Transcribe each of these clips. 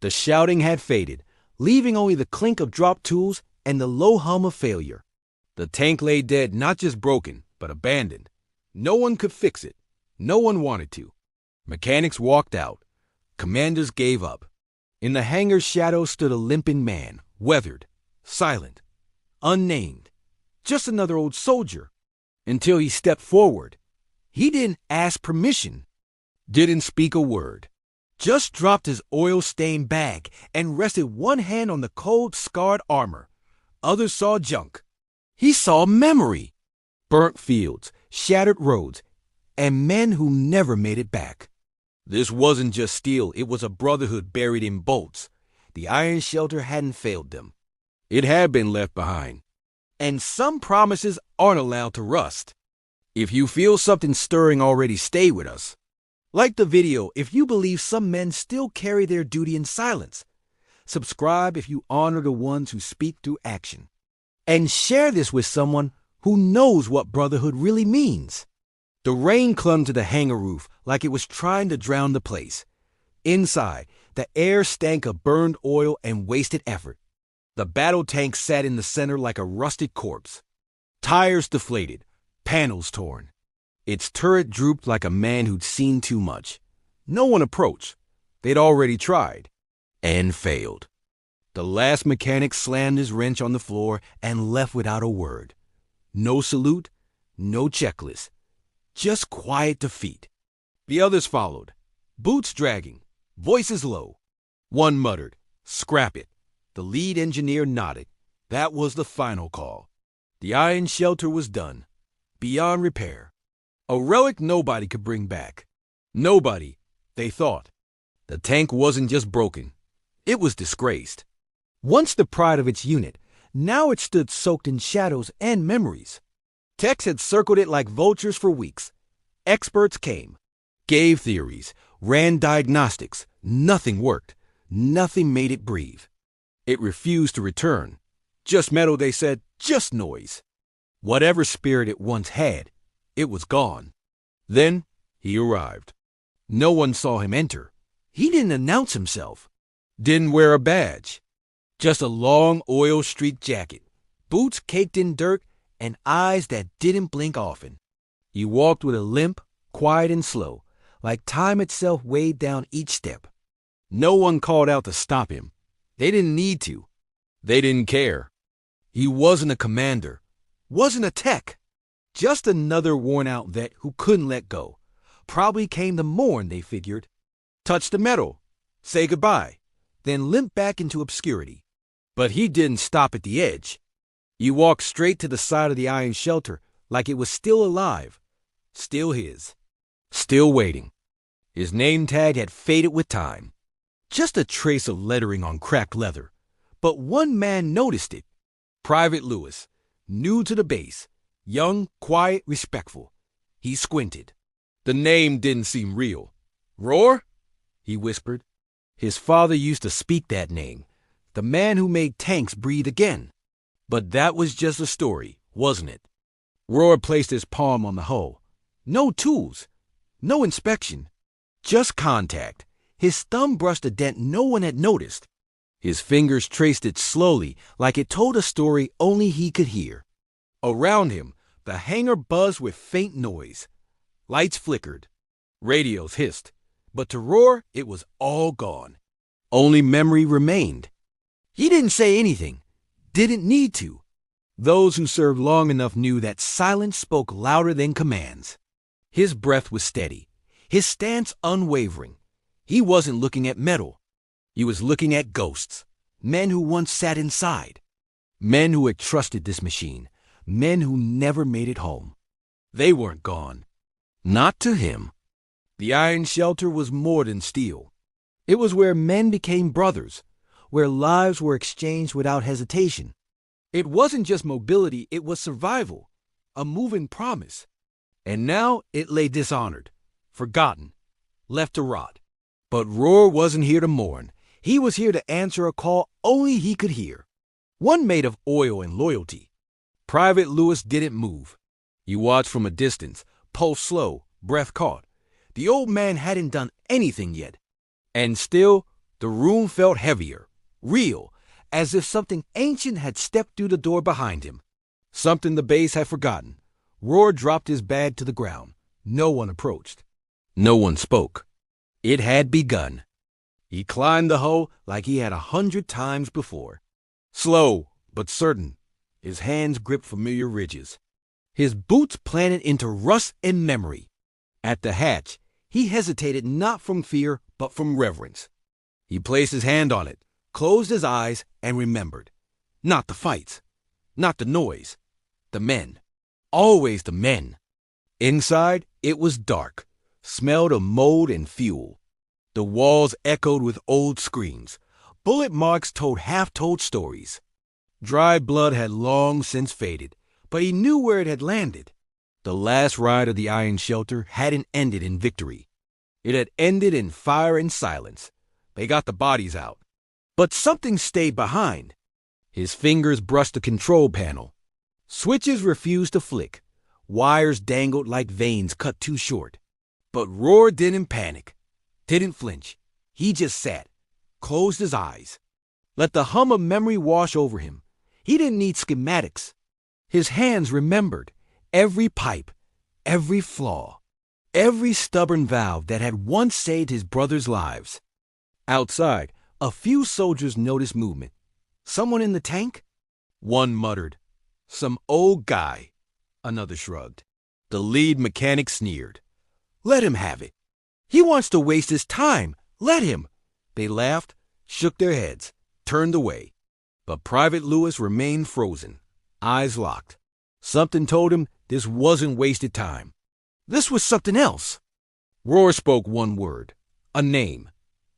The shouting had faded, leaving only the clink of dropped tools and the low hum of failure. The tank lay dead, not just broken, but abandoned. No one could fix it. No one wanted to. Mechanics walked out. Commanders gave up. In the hangar's shadow stood a limping man, weathered, silent, unnamed. Just another old soldier. Until he stepped forward. He didn't ask permission. Didn't speak a word. Just dropped his oil-stained bag and rested one hand on the cold, scarred armor. Others saw junk. He saw memory. Burnt fields, shattered roads, and men who never made it back. This wasn't just steel, it was a brotherhood buried in bolts. The iron shelter hadn't failed them. It had been left behind. And some promises aren't allowed to rust. If you feel something stirring already, stay with us. Like the video if you believe some men still carry their duty in silence. Subscribe if you honor the ones who speak through action. And share this with someone who knows what brotherhood really means. The rain clung to the hangar roof like it was trying to drown the place. Inside, the air stank of burned oil and wasted effort. The battle tank sat in the center like a rusted corpse. Tires deflated, panels torn. Its turret drooped like a man who'd seen too much. No one approached. They'd already tried. And failed. The last mechanic slammed his wrench on the floor and left without a word. No salute, no checklist. Just quiet defeat. The others followed, boots dragging, voices low. One muttered, "Scrap it." The lead engineer nodded. That was the final call. The iron shelter was done, beyond repair. A relic nobody could bring back. Nobody, they thought. The tank wasn't just broken. It was disgraced. Once the pride of its unit, now it stood soaked in shadows and memories. Techs had circled it like vultures for weeks. Experts came, gave theories, ran diagnostics. Nothing worked. Nothing made it breathe. It refused to return. Just metal, they said, just noise. Whatever spirit it once had, it was gone. Then he arrived. No one saw him enter. He didn't announce himself. Didn't wear a badge. Just a long oil-streaked jacket, boots caked in dirt, and eyes that didn't blink often. He walked with a limp, quiet and slow, like time itself weighed down each step. No one called out to stop him. They didn't need to. They didn't care. He wasn't a commander, wasn't a tech. Just another worn-out vet who couldn't let go. Probably came to mourn, they figured. Touch the metal, say goodbye, then limp back into obscurity. But he didn't stop at the edge. He walked straight to the side of the iron shelter like it was still alive, still his, still waiting. His name tag had faded with time. Just a trace of lettering on cracked leather. But one man noticed it. Private Lewis, new to the base. Young, quiet, respectful. He squinted. The name didn't seem real. Roar? He whispered. His father used to speak that name. The man who made tanks breathe again. But that was just a story, wasn't it? Roar placed his palm on the hull. No tools. No inspection. Just contact. His thumb brushed a dent no one had noticed. His fingers traced it slowly, like it told a story only he could hear. Around him, the hangar buzzed with faint noise. Lights flickered. Radios hissed. But to Roar, it was all gone. Only memory remained. He didn't say anything. Didn't need to. Those who served long enough knew that silence spoke louder than commands. His breath was steady. His stance unwavering. He wasn't looking at metal. He was looking at ghosts. Men who once sat inside. Men who had trusted this machine. Men who never made it home. They weren't gone. Not to him. The iron shelter was more than steel. It was where men became brothers, where lives were exchanged without hesitation. It wasn't just mobility, it was survival, a moving promise. And now it lay dishonored, forgotten, left to rot. But Roar wasn't here to mourn. He was here to answer a call only he could hear. One made of oil and loyalty. Private Lewis didn't move. He watched from a distance, pulse slow, breath caught. The old man hadn't done anything yet. And still, The room felt heavier, real, as if something ancient had stepped through the door behind him. Something the base had forgotten. Roar dropped his bag to the ground. No one approached. No one spoke. It had begun. He climbed the hull like he had 100 times before. Slow, but certain, his hands gripped familiar ridges. His boots planted into rust and memory. At the hatch, he hesitated not from fear, but from reverence. He placed his hand on it, closed his eyes, and remembered. Not the fights, not the noise, the men. Always the men. Inside, it was dark, smelled of mold and fuel. The walls echoed with old screams. Bullet marks told half-told stories. Dried blood had long since faded, but he knew where it had landed. The last ride of the iron shelter hadn't ended in victory. It had ended in fire and silence. They got the bodies out. But something stayed behind. His fingers brushed the control panel. Switches refused to flick. Wires dangled like veins cut too short. But Roar didn't panic, didn't flinch. He just sat, closed his eyes. Let the hum of memory wash over him. He didn't need schematics. His hands remembered every pipe, every flaw, every stubborn valve that had once saved his brothers' lives. Outside, a few soldiers noticed movement. Someone in the tank? One muttered, "Some old guy." Another shrugged. The lead mechanic sneered. "Let him have it. He wants to waste his time. Let him." They laughed, shook their heads, turned away. But Private Lewis remained frozen, eyes locked. Something told him this wasn't wasted time. This was something else. Roar spoke one word, a name.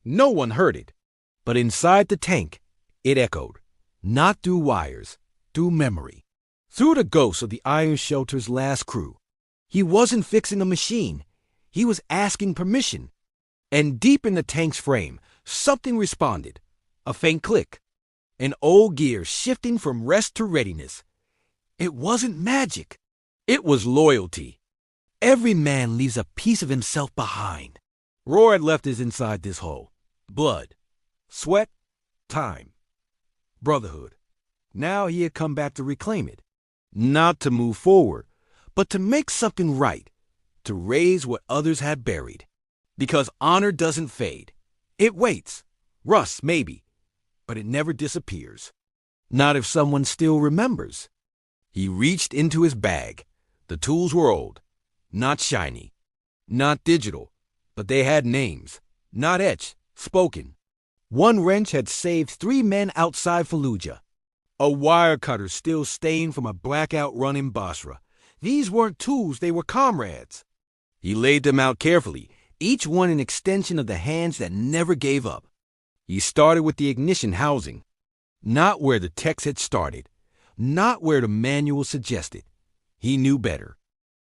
No one heard it. But inside the tank, it echoed, not through wires, through memory, through the ghosts of the iron shelter's last crew. He wasn't fixing a machine. He was asking permission. And deep in the tank's frame, something responded, a faint click. An old gear shifting from rest to readiness. It wasn't magic. It was loyalty. Every man leaves a piece of himself behind. Roar had left his inside this hull. Blood, sweat, time, brotherhood. Now he had come back to reclaim it. Not to move forward, but to make something right. To raise what others had buried. Because honor doesn't fade. It waits. Rusts, maybe. But it never disappears. Not if someone still remembers. He reached into his bag. The tools were old. Not shiny. Not digital. But they had names. Not etched. Spoken. One wrench had saved 3 men outside Fallujah. A wire cutter still stained from a blackout run in Basra. These weren't tools, they were comrades. He laid them out carefully, each one an extension of the hands that never gave up. He started with the ignition housing. Not where the text had started. Not where the manual suggested. He knew better.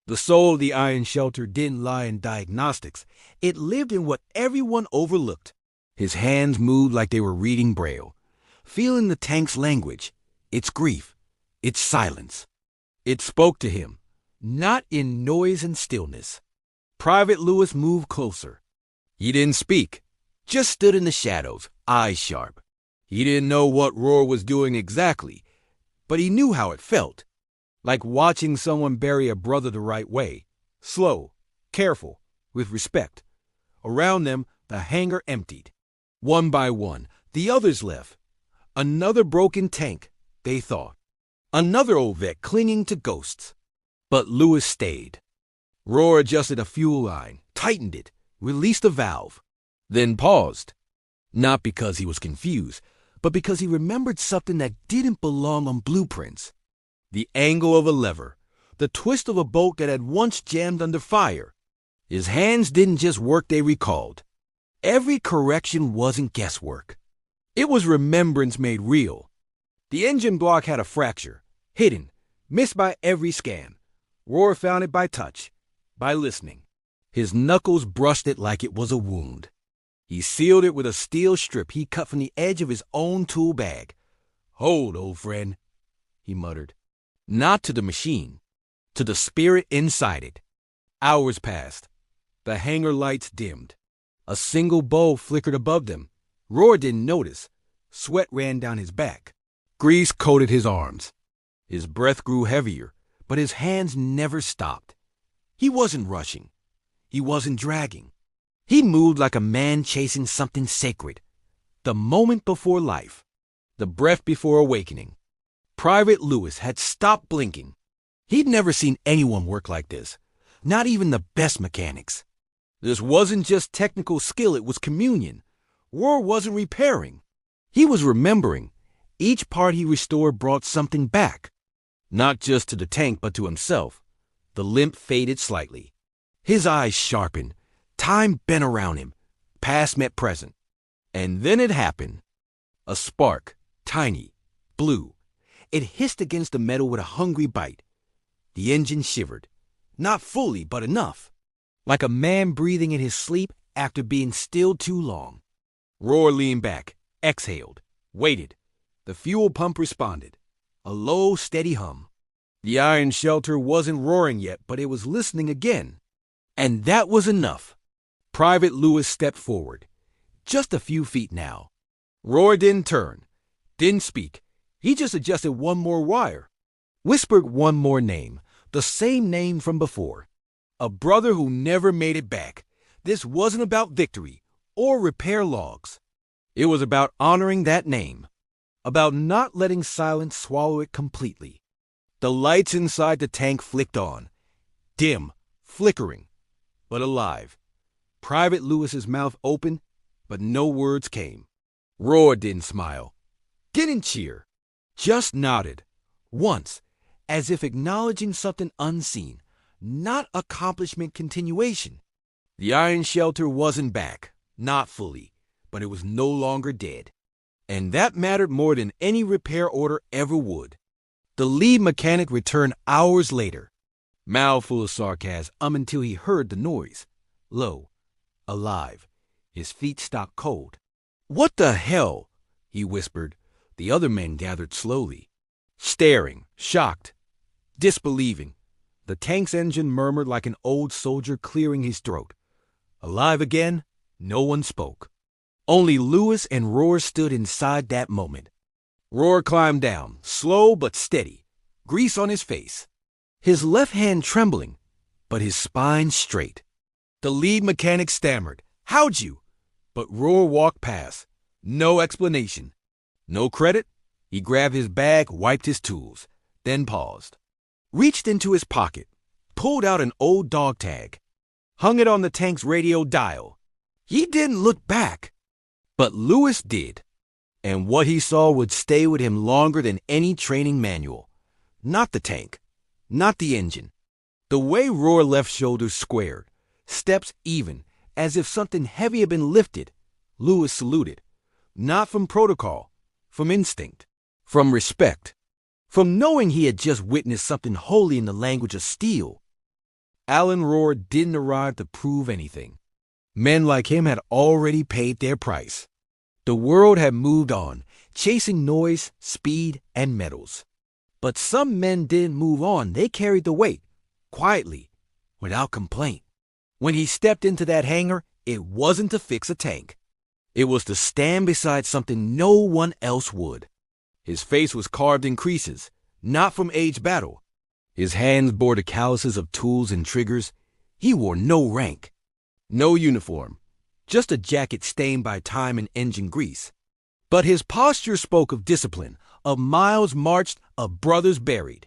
The soul of the iron shelter didn't lie in diagnostics. It lived in what everyone overlooked. His hands moved like they were reading Braille, feeling the tank's language, its grief, its silence. It spoke to him, not in noise and stillness. Private Lewis moved closer. He didn't speak, just stood in the shadows, eyes sharp. He didn't know what Roar was doing exactly, but he knew how it felt. Like watching someone bury a brother the right way, slow, careful, with respect. Around them, the hangar emptied. One by one, the others left. Another broken tank, they thought. Another old vet clinging to ghosts. But Lewis stayed. Roar adjusted a fuel line, tightened it, released a valve, then paused. Not because he was confused, but because he remembered something that didn't belong on blueprints. The angle of a lever, the twist of a bolt that had once jammed under fire. His hands didn't just work, they recalled. Every correction wasn't guesswork. It was remembrance made real. The engine block had a fracture, hidden, missed by every scan. Roar found it by touch, by listening. His knuckles brushed it like it was a wound. He sealed it with a steel strip he cut from the edge of his own tool bag. "Hold, old friend," he muttered. Not to the machine, to the spirit inside it. Hours passed. The hangar lights dimmed. A single bulb flickered above them, Roar didn't notice. Sweat ran down his back. Grease coated his arms. His breath grew heavier, but his hands never stopped. He wasn't rushing. He wasn't dragging. He moved like a man chasing something sacred. The moment before life. The breath before awakening. Private Lewis had stopped blinking. He'd never seen anyone work like this. Not even the best mechanics. This wasn't just technical skill, it was communion. Roar wasn't repairing. He was remembering. Each part he restored brought something back. Not just to the tank, but to himself. The limp faded slightly. His eyes sharpened. Time bent around him. Past met present. And then it happened. A spark, tiny, blue. It hissed against the metal with a hungry bite. The engine shivered. Not fully, but enough. Like a man breathing in his sleep after being still too long. Roar leaned back, exhaled, waited. The fuel pump responded. A low, steady hum. The iron shelter wasn't roaring yet, but it was listening again. And that was enough. Private Lewis stepped forward. Just a few feet now. Roar didn't turn, didn't speak. He just adjusted one more wire. Whispered one more name, the same name from before. A brother who never made it back. This wasn't about victory or repair logs. It was about honoring that name. About not letting silence swallow it completely. The lights inside the tank flicked on. Dim, flickering, but alive. Private Lewis's mouth opened, but no words came. Roar didn't smile. Didn't cheer. Just nodded. Once, as if acknowledging something unseen. Not accomplishment continuation. The iron shelter wasn't back. Not fully. But it was no longer dead. And that mattered more than any repair order ever would. The lead mechanic returned hours later. Mouth full of sarcasm until he heard the noise. Low. Alive. His feet stopped cold. "What the hell?" he whispered. The other men gathered slowly. Staring, shocked, disbelieving. The tank's engine murmured like an old soldier clearing his throat. Alive again? No one spoke. Only Lewis and Roar stood inside that moment. Roar climbed down, slow but steady, grease on his face. His left hand trembling, but his spine straight. The lead mechanic stammered, "How'd you?" But Roar walked past. No explanation. No credit. He grabbed his bag, wiped his tools, then paused. Reached into his pocket, pulled out an old dog tag, hung it on the tank's radio dial. He didn't look back, but Lewis did. And what he saw would stay with him longer than any training manual. Not the tank, not the engine. The way Roar left shoulders squared, steps even, as if something heavy had been lifted. Lewis saluted. Not from protocol, from instinct, from respect, from knowing he had just witnessed something holy in the language of steel. Alan Roar didn't arrive to prove anything. Men like him had already paid their price. The world had moved on, chasing noise, speed, and medals. But some men didn't move on. They carried the weight, quietly, without complaint. When he stepped into that hangar, it wasn't to fix a tank. It was to stand beside something no one else would. His face was carved in creases, not from age battle. His hands bore the calluses of tools and triggers. He wore no rank, no uniform, just a jacket stained by time and engine grease. But his posture spoke of discipline, of miles marched, of brothers buried.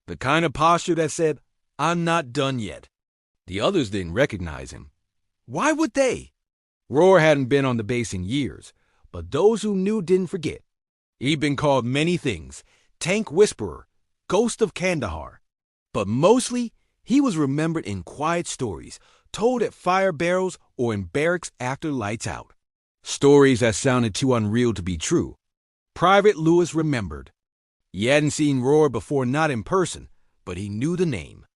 The kind of posture that said, "I'm not done yet." The others didn't recognize him. Why would they? Roar hadn't been on the base in years, but those who knew didn't forget. He'd been called many things, tank whisperer, ghost of Kandahar. But mostly, he was remembered in quiet stories, told at fire barrels or in barracks after lights out. Stories that sounded too unreal to be true. Private Lewis remembered. He hadn't seen Roar before, not in person, but he knew the name.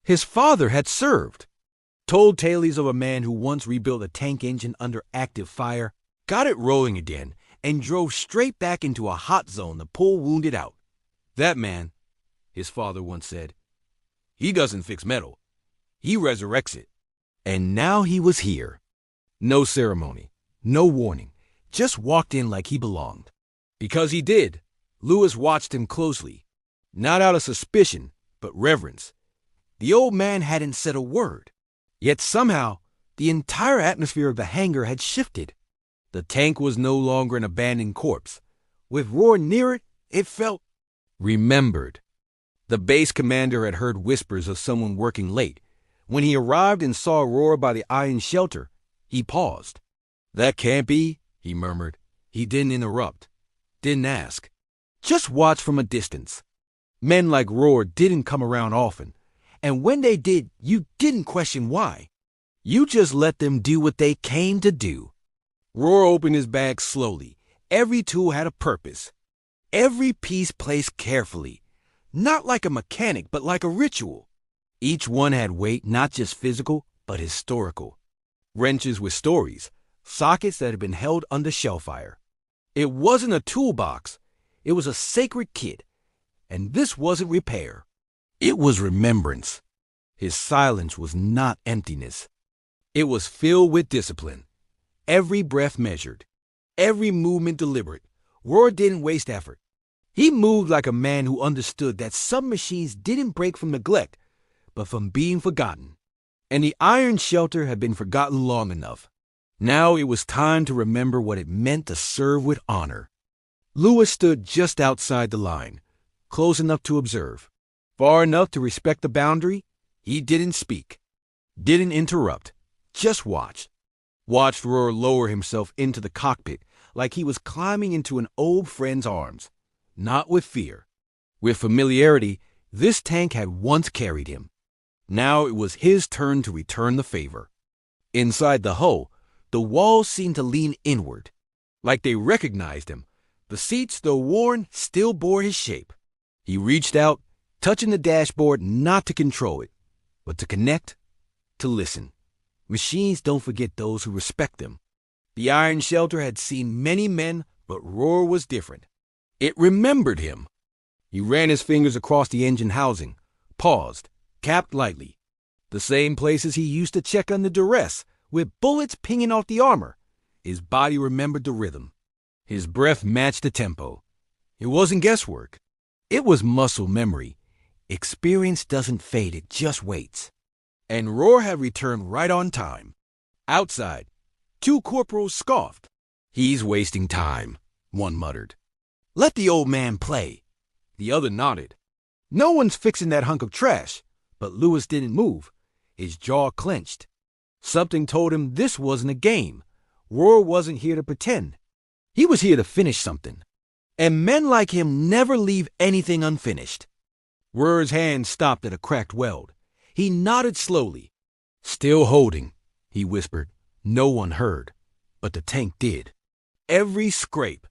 His father had served. Told tales of a man who once rebuilt a tank engine under active fire, got it rolling again, and drove straight back into a hot zone to pull wounded out. That man, his father once said, he doesn't fix metal. He resurrects it. And now he was here. No ceremony, no warning, just walked in like he belonged. Because he did, Lewis watched him closely, not out of suspicion, but reverence. The old man hadn't said a word, yet somehow the entire atmosphere of the hangar had shifted. The tank was no longer an abandoned corpse. With Roar near it, it felt remembered. The base commander had heard whispers of someone working late. When he arrived and saw Roar by the iron shelter, he paused. "That can't be," he murmured. He didn't interrupt, didn't ask. Just watched from a distance. Men like Roar didn't come around often, and when they did, you didn't question why. You just let them do what they came to do. Roar opened his bag slowly. Every tool had a purpose. Every piece placed carefully. Not like a mechanic, but like a ritual. Each one had weight, not just physical, but historical. Wrenches with stories, sockets that had been held under shellfire. It wasn't a toolbox. It was a sacred kit. And this wasn't repair. It was remembrance. His silence was not emptiness. It was filled with discipline. Every breath measured. Every movement deliberate. Roar didn't waste effort. He moved like a man who understood that some machines didn't break from neglect, but from being forgotten. And the iron shelter had been forgotten long enough. Now it was time to remember what it meant to serve with honor. Lewis stood just outside the line, close enough to observe, far enough to respect the boundary. He didn't speak, didn't interrupt, just watched. Watched Roar lower himself into the cockpit like he was climbing into an old friend's arms. Not with fear. With familiarity, this tank had once carried him. Now it was his turn to return the favor. Inside the hull, the walls seemed to lean inward, like they recognized him. The seats, though worn, still bore his shape. He reached out, touching the dashboard not to control it, but to connect, to listen. Machines don't forget those who respect them. The iron shelter had seen many men, but Roar was different. It remembered him. He ran his fingers across the engine housing, paused, capped lightly. The same places he used to check under duress, with bullets pinging off the armor. His body remembered the rhythm. His breath matched the tempo. It wasn't guesswork. It was muscle memory. Experience doesn't fade, it just waits. And Roar had returned right on time. Outside, two corporals scoffed. "He's wasting time," one muttered. "Let the old man play." The other nodded. "No one's fixing that hunk of trash." But Lewis didn't move. His jaw clenched. Something told him this wasn't a game. Roar wasn't here to pretend. He was here to finish something. And men like him never leave anything unfinished. Roar's hand stopped at a cracked weld. He nodded slowly. "Still holding," he whispered. No one heard, but the tank did. Every scrape,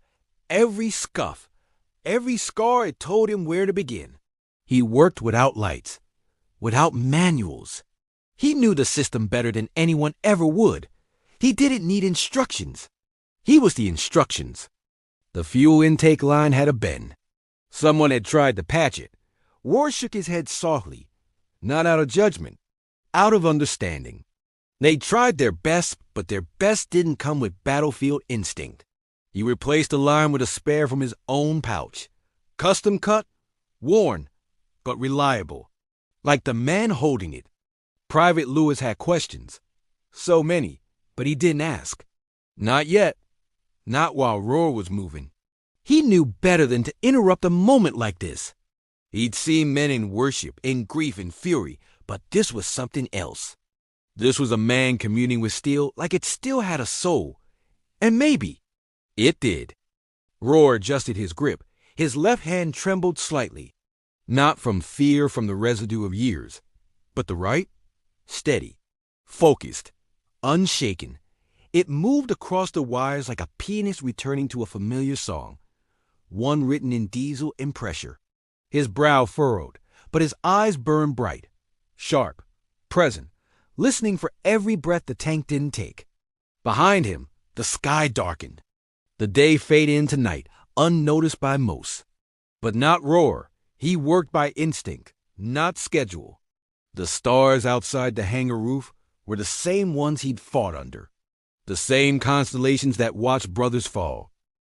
every scuff, every scar, it told him where to begin. He worked without lights, without manuals. He knew the system better than anyone ever would. He didn't need instructions. He was the instructions. The fuel intake line had a bend. Someone had tried to patch it. Roar shook his head softly, not out of judgment, out of understanding. They tried their best, but their best didn't come with battlefield instinct. He replaced the line with a spare from his own pouch. Custom cut, worn, but reliable. Like the man holding it. Private Lewis had questions. So many, but he didn't ask. Not yet. Not while Roar was moving. He knew better than to interrupt a moment like this. He'd seen men in worship, in grief and fury, but this was something else. This was a man communing with steel like it still had a soul. And maybe it did. Roar adjusted his grip. His left hand trembled slightly. Not from fear from the residue of years, but the right, steady, focused, unshaken. It moved across the wires like a pianist returning to a familiar song, one written in diesel and pressure. His brow furrowed, but his eyes burned bright, sharp, present, listening for every breath the tank didn't take. Behind him, the sky darkened. The day faded into night, unnoticed by most. But not Roar. He worked by instinct, not schedule. The stars outside the hangar roof were the same ones he'd fought under. The same constellations that watch brothers fall.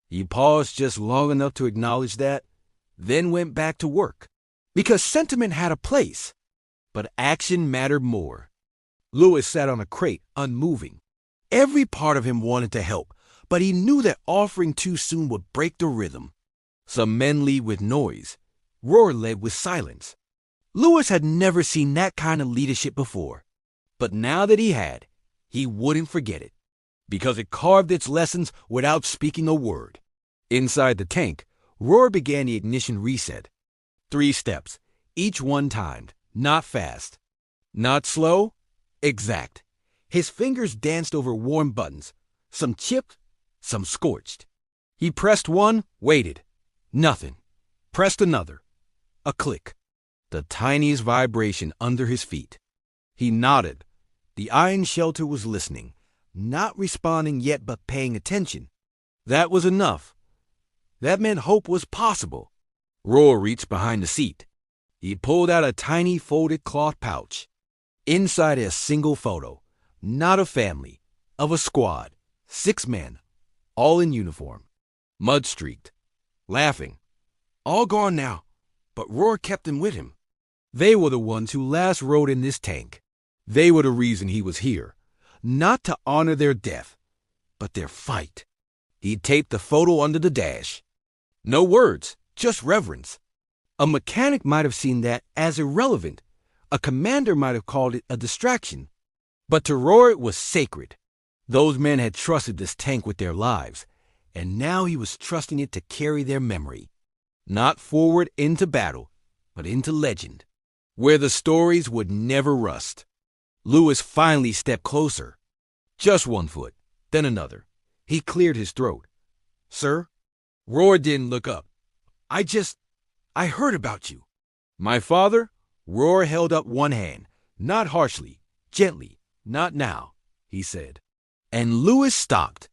He paused just long enough to acknowledge that, then went back to work. Because sentiment had a place, but action mattered more. Lewis sat on a crate, unmoving. Every part of him wanted to help, but he knew that offering too soon would break the rhythm. Some men lead with noise. Roar led with silence. Lewis had never seen that kind of leadership before. But now that he had, he wouldn't forget it, because it carved its lessons without speaking a word. Inside the tank, Roar began the ignition reset. 3 steps, each one timed, not fast. Not slow, exact. His fingers danced over warm buttons, some chipped, some scorched. He pressed one, waited. Nothing. Pressed another. A click. The tiniest vibration under his feet. He nodded. The iron shelter was listening, not responding yet but paying attention. That was enough. That meant hope was possible. Roar reached behind the seat. He pulled out a tiny folded cloth pouch. Inside a single photo, not a family, of a squad, 6 men, all in uniform, mud-streaked, laughing. All gone now, but Roar kept them with him. They were the ones who last rode in this tank. They were the reason he was here, not to honor their death, but their fight. He taped the photo under the dash. No words, just reverence. A mechanic might have seen that as irrelevant. A commander might have called it a distraction. But to Roar it was sacred. Those men had trusted this tank with their lives, and now he was trusting it to carry their memory. Not forward into battle, but into legend, where the stories would never rust. Lewis finally stepped closer. Just 1 foot, then another. He cleared his throat. Sir? Roar didn't look up. I heard about you. My father? Roar held up one hand, not harshly, gently. Not now, he said. And Lewis stopped.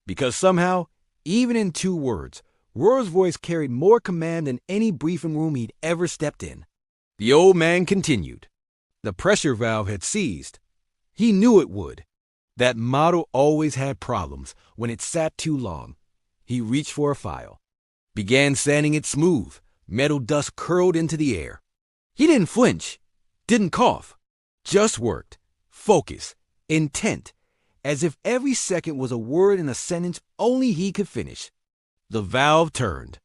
Because somehow, even in 2 words, Roar's voice carried more command than any briefing room he'd ever stepped in. The old man continued. The pressure valve had seized. He knew it would. That model always had problems when it sat too long. He reached for a file. Began sanding it smooth. Metal dust curled into the air. He didn't flinch. Didn't cough. Just worked. Focus. Intent. As if every second was a word in a sentence only he could finish. The valve turned.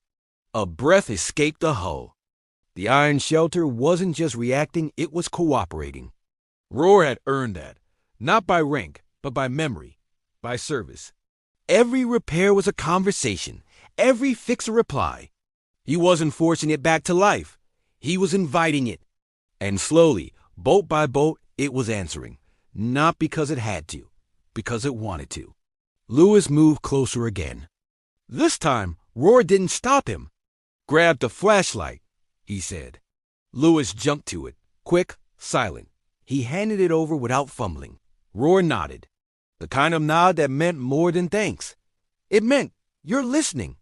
A breath escaped the hull. The iron shelter wasn't just reacting, it was cooperating. Roar had earned that, not by rank, but by memory, by service. Every repair was a conversation, every fix a reply. He wasn't forcing it back to life. He was inviting it. And slowly, bolt by bolt, it was answering, not because it had to, because it wanted to. Lewis moved closer again. This time, Roar didn't stop him. Grab the flashlight, he said. Lewis jumped to it, quick, silent. He handed it over without fumbling. Roar nodded. The kind of nod that meant more than thanks. It meant, you're listening.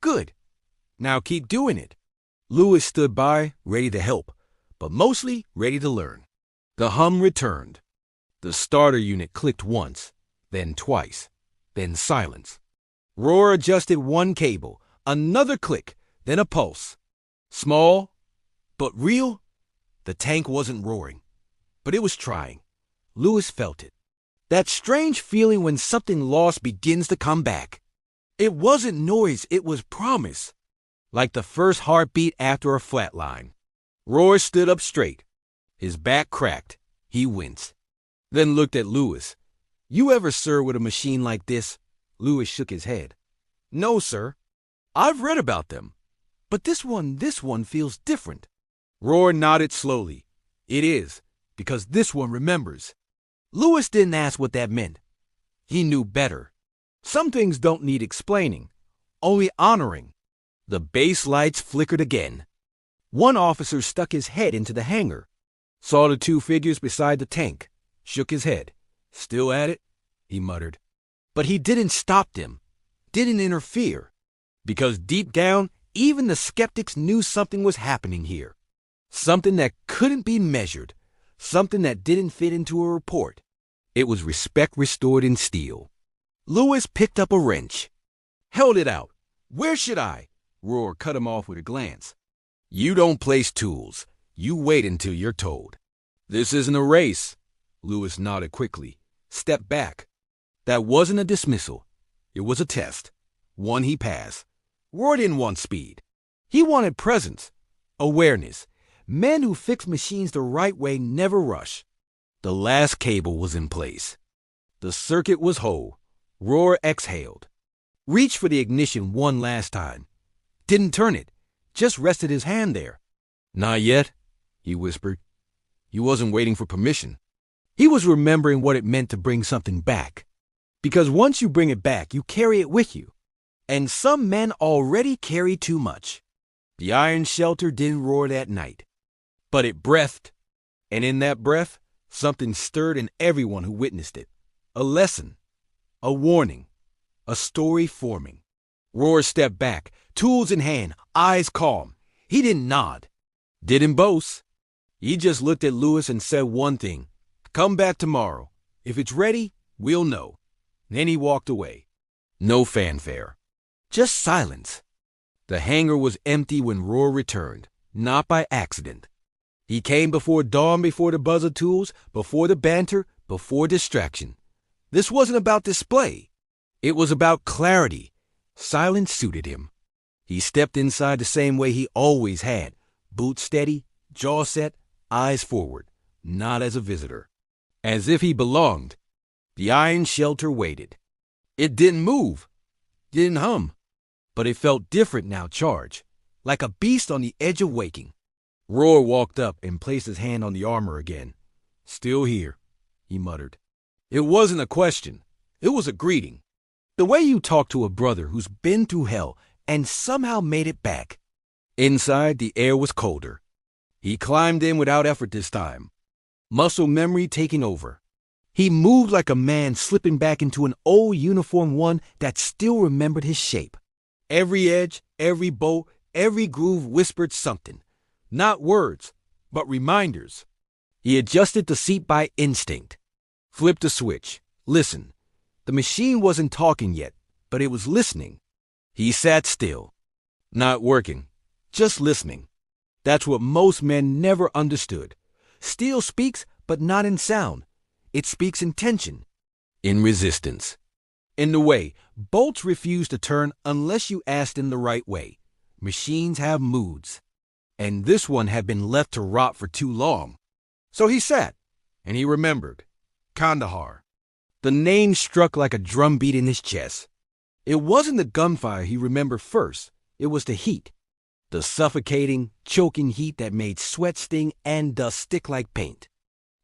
Good. Now keep doing it. Lewis stood by, ready to help, but mostly ready to learn. The hum returned. The starter unit clicked once, then twice, then silence. Roar adjusted one cable, another click, then a pulse. Small, but real. The tank wasn't roaring, but it was trying. Lewis felt it. That strange feeling when something lost begins to come back. It wasn't noise, it was promise. Like the first heartbeat after a flatline. Roar stood up straight. His back cracked. He winced. Then looked at Lewis. You ever served with a machine like this? Lewis shook his head. No, sir. I've read about them. But this one feels different. Roar nodded slowly. It is, because this one remembers. Lewis didn't ask what that meant. He knew better. Some things don't need explaining, only honoring. The base lights flickered again. One officer stuck his head into the hangar, saw the 2 figures beside the tank, shook his head. Still at it? He muttered. But he didn't stop them, didn't interfere, because deep down, even the skeptics knew something was happening here. Something that couldn't be measured, something that didn't fit into a report. It was respect restored in steel. Lewis picked up a wrench. Held it out. Where should I? Roar cut him off with a glance. You don't place tools. You wait until you're told. This isn't a race. Lewis nodded quickly. Step back. That wasn't a dismissal. It was a test. One he passed. Roar didn't want speed. He wanted presence, awareness. Men who fix machines the right way never rush. The last cable was in place. The circuit was whole. Roar exhaled. Reached for the ignition one last time. Didn't turn it. Just rested his hand there. Not yet, he whispered. He wasn't waiting for permission. He was remembering what it meant to bring something back. Because once you bring it back, you carry it with you. And some men already carry too much. The iron shelter didn't roar that night. But it breathed. And in that breath, something stirred in everyone who witnessed it. A lesson. A warning. A story forming. Roar stepped back, tools in hand, eyes calm. He didn't nod. Didn't boast. He just looked at Lewis and said one thing. Come back tomorrow. If it's ready, we'll know. Then he walked away. No fanfare. Just silence. The hangar was empty when Roar returned, not by accident. He came before dawn, before the buzz of tools, before the banter, before distraction. This wasn't about display. It was about clarity. Silence suited him. He stepped inside the same way he always had, boots steady, jaw set, eyes forward, not as a visitor. As if he belonged. The iron shelter waited. It didn't move, didn't hum, but it felt different now charged, like a beast on the edge of waking. Roar walked up and placed his hand on the armor again. Still here, he muttered. It wasn't a question. It was a greeting. The way you talk to a brother who's been through hell and somehow made it back. Inside, the air was colder. He climbed in without effort this time. Muscle memory taking over. He moved like a man slipping back into an old uniform, one that still remembered his shape. Every edge, every bolt, every groove whispered something. Not words, but reminders. He adjusted the seat by instinct. Flipped a switch. Listened. The machine wasn't talking yet, but it was listening. He sat still. Not working. Just listening. That's what most men never understood. Steel speaks, but not in sound. It speaks in tension. In resistance. In the way, bolts refuse to turn unless you ask them the right way. Machines have moods. And this one had been left to rot for too long. So he sat, and he remembered. Kandahar. The name struck like a drumbeat in his chest. It wasn't the gunfire he remembered first. It was the heat. The suffocating, choking heat that made sweat sting and dust stick like paint.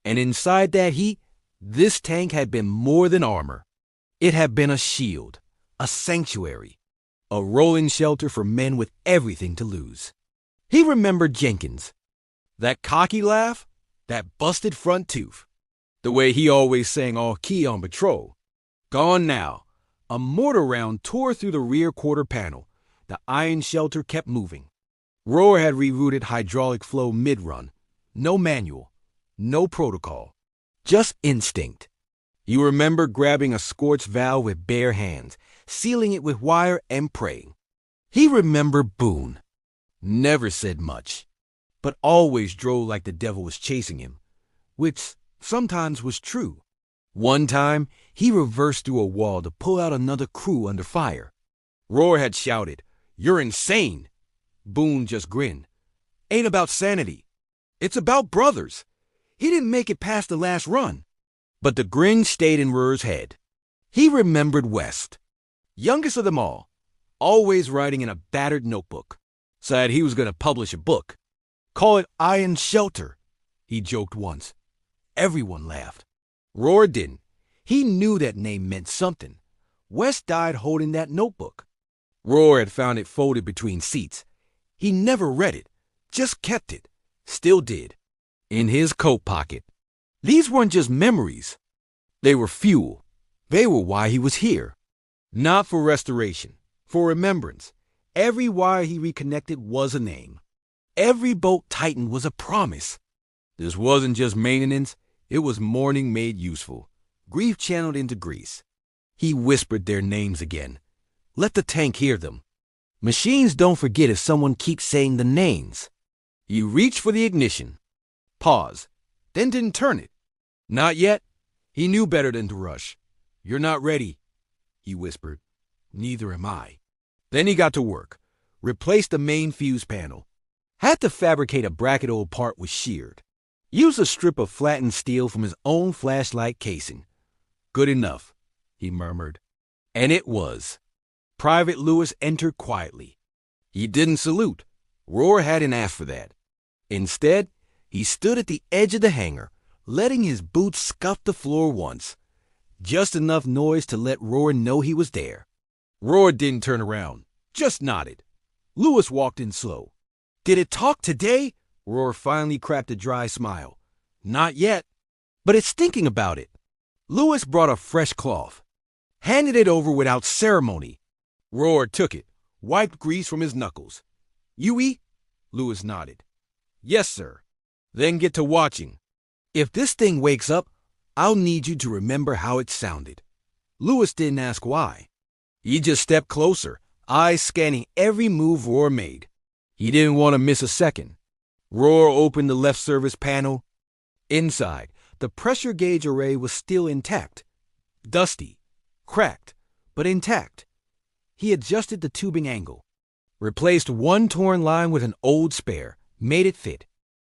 And inside that heat, this tank had been more than armor. It had been a shield, a sanctuary, a rolling shelter for men with everything to lose. He remembered Jenkins. That cocky laugh, that busted front tooth. The way he always sang all key on patrol. Gone now. A mortar round tore through the rear quarter panel. The iron shelter kept moving. Roar had rerouted hydraulic flow mid-run. No manual. No protocol. Just instinct. He remembered grabbing a scorched valve with bare hands, sealing it with wire and praying. He remembered Boone. Never said much, but always drove like the devil was chasing him, which sometimes was true. One time, he reversed through a wall to pull out another crew under fire. Roar had shouted, "You're insane!" Boone just grinned. "Ain't about sanity. It's about brothers." He didn't make it past the last run. But the grin stayed in Roar's head. He remembered West. Youngest of them all. Always writing in a battered notebook. Said he was going to publish a book. Call it Iron Shelter, he joked once. Everyone laughed. Roar didn't. He knew that name meant something. West died holding that notebook. Roar had found it folded between seats. He never read it, just kept it. Still did. In his coat pocket. These weren't just memories. They were fuel. They were why he was here. Not for restoration, for remembrance. Every wire he reconnected was a name. Every bolt tightened was a promise. This wasn't just maintenance. It was mourning made useful. Grief channeled into grease. He whispered their names again. Let the tank hear them. Machines don't forget if someone keeps saying the names. He reached for the ignition. Pause. Then didn't turn it. Not yet. He knew better than to rush. You're not ready, he whispered. Neither am I. Then he got to work. Replaced the main fuse panel. Had to fabricate a bracket old part was sheared. Used a strip of flattened steel from his own flashlight casing. Good enough, he murmured. And it was. Private Lewis entered quietly. He didn't salute. Roar hadn't asked for that. Instead, he stood at the edge of the hangar, letting his boots scuff the floor once. Just enough noise to let Roar know he was there. Roar didn't turn around, just nodded. Lewis walked in slow. Did it talk today? Roar finally cracked a dry smile. Not yet, but it's thinking about it. Lewis brought a fresh cloth. Handed it over without ceremony. Roar took it, wiped grease from his knuckles. You eat? Lewis nodded. Yes, sir. Then get to watching. If this thing wakes up, I'll need you to remember how it sounded. Lewis didn't ask why. He just stepped closer, eyes scanning every move Roar made. He didn't want to miss a second. Roar opened the left service panel. Inside, the pressure gauge array was still intact. Dusty, cracked, but intact. He adjusted the tubing angle. Replaced one torn line with an old spare, made it fit.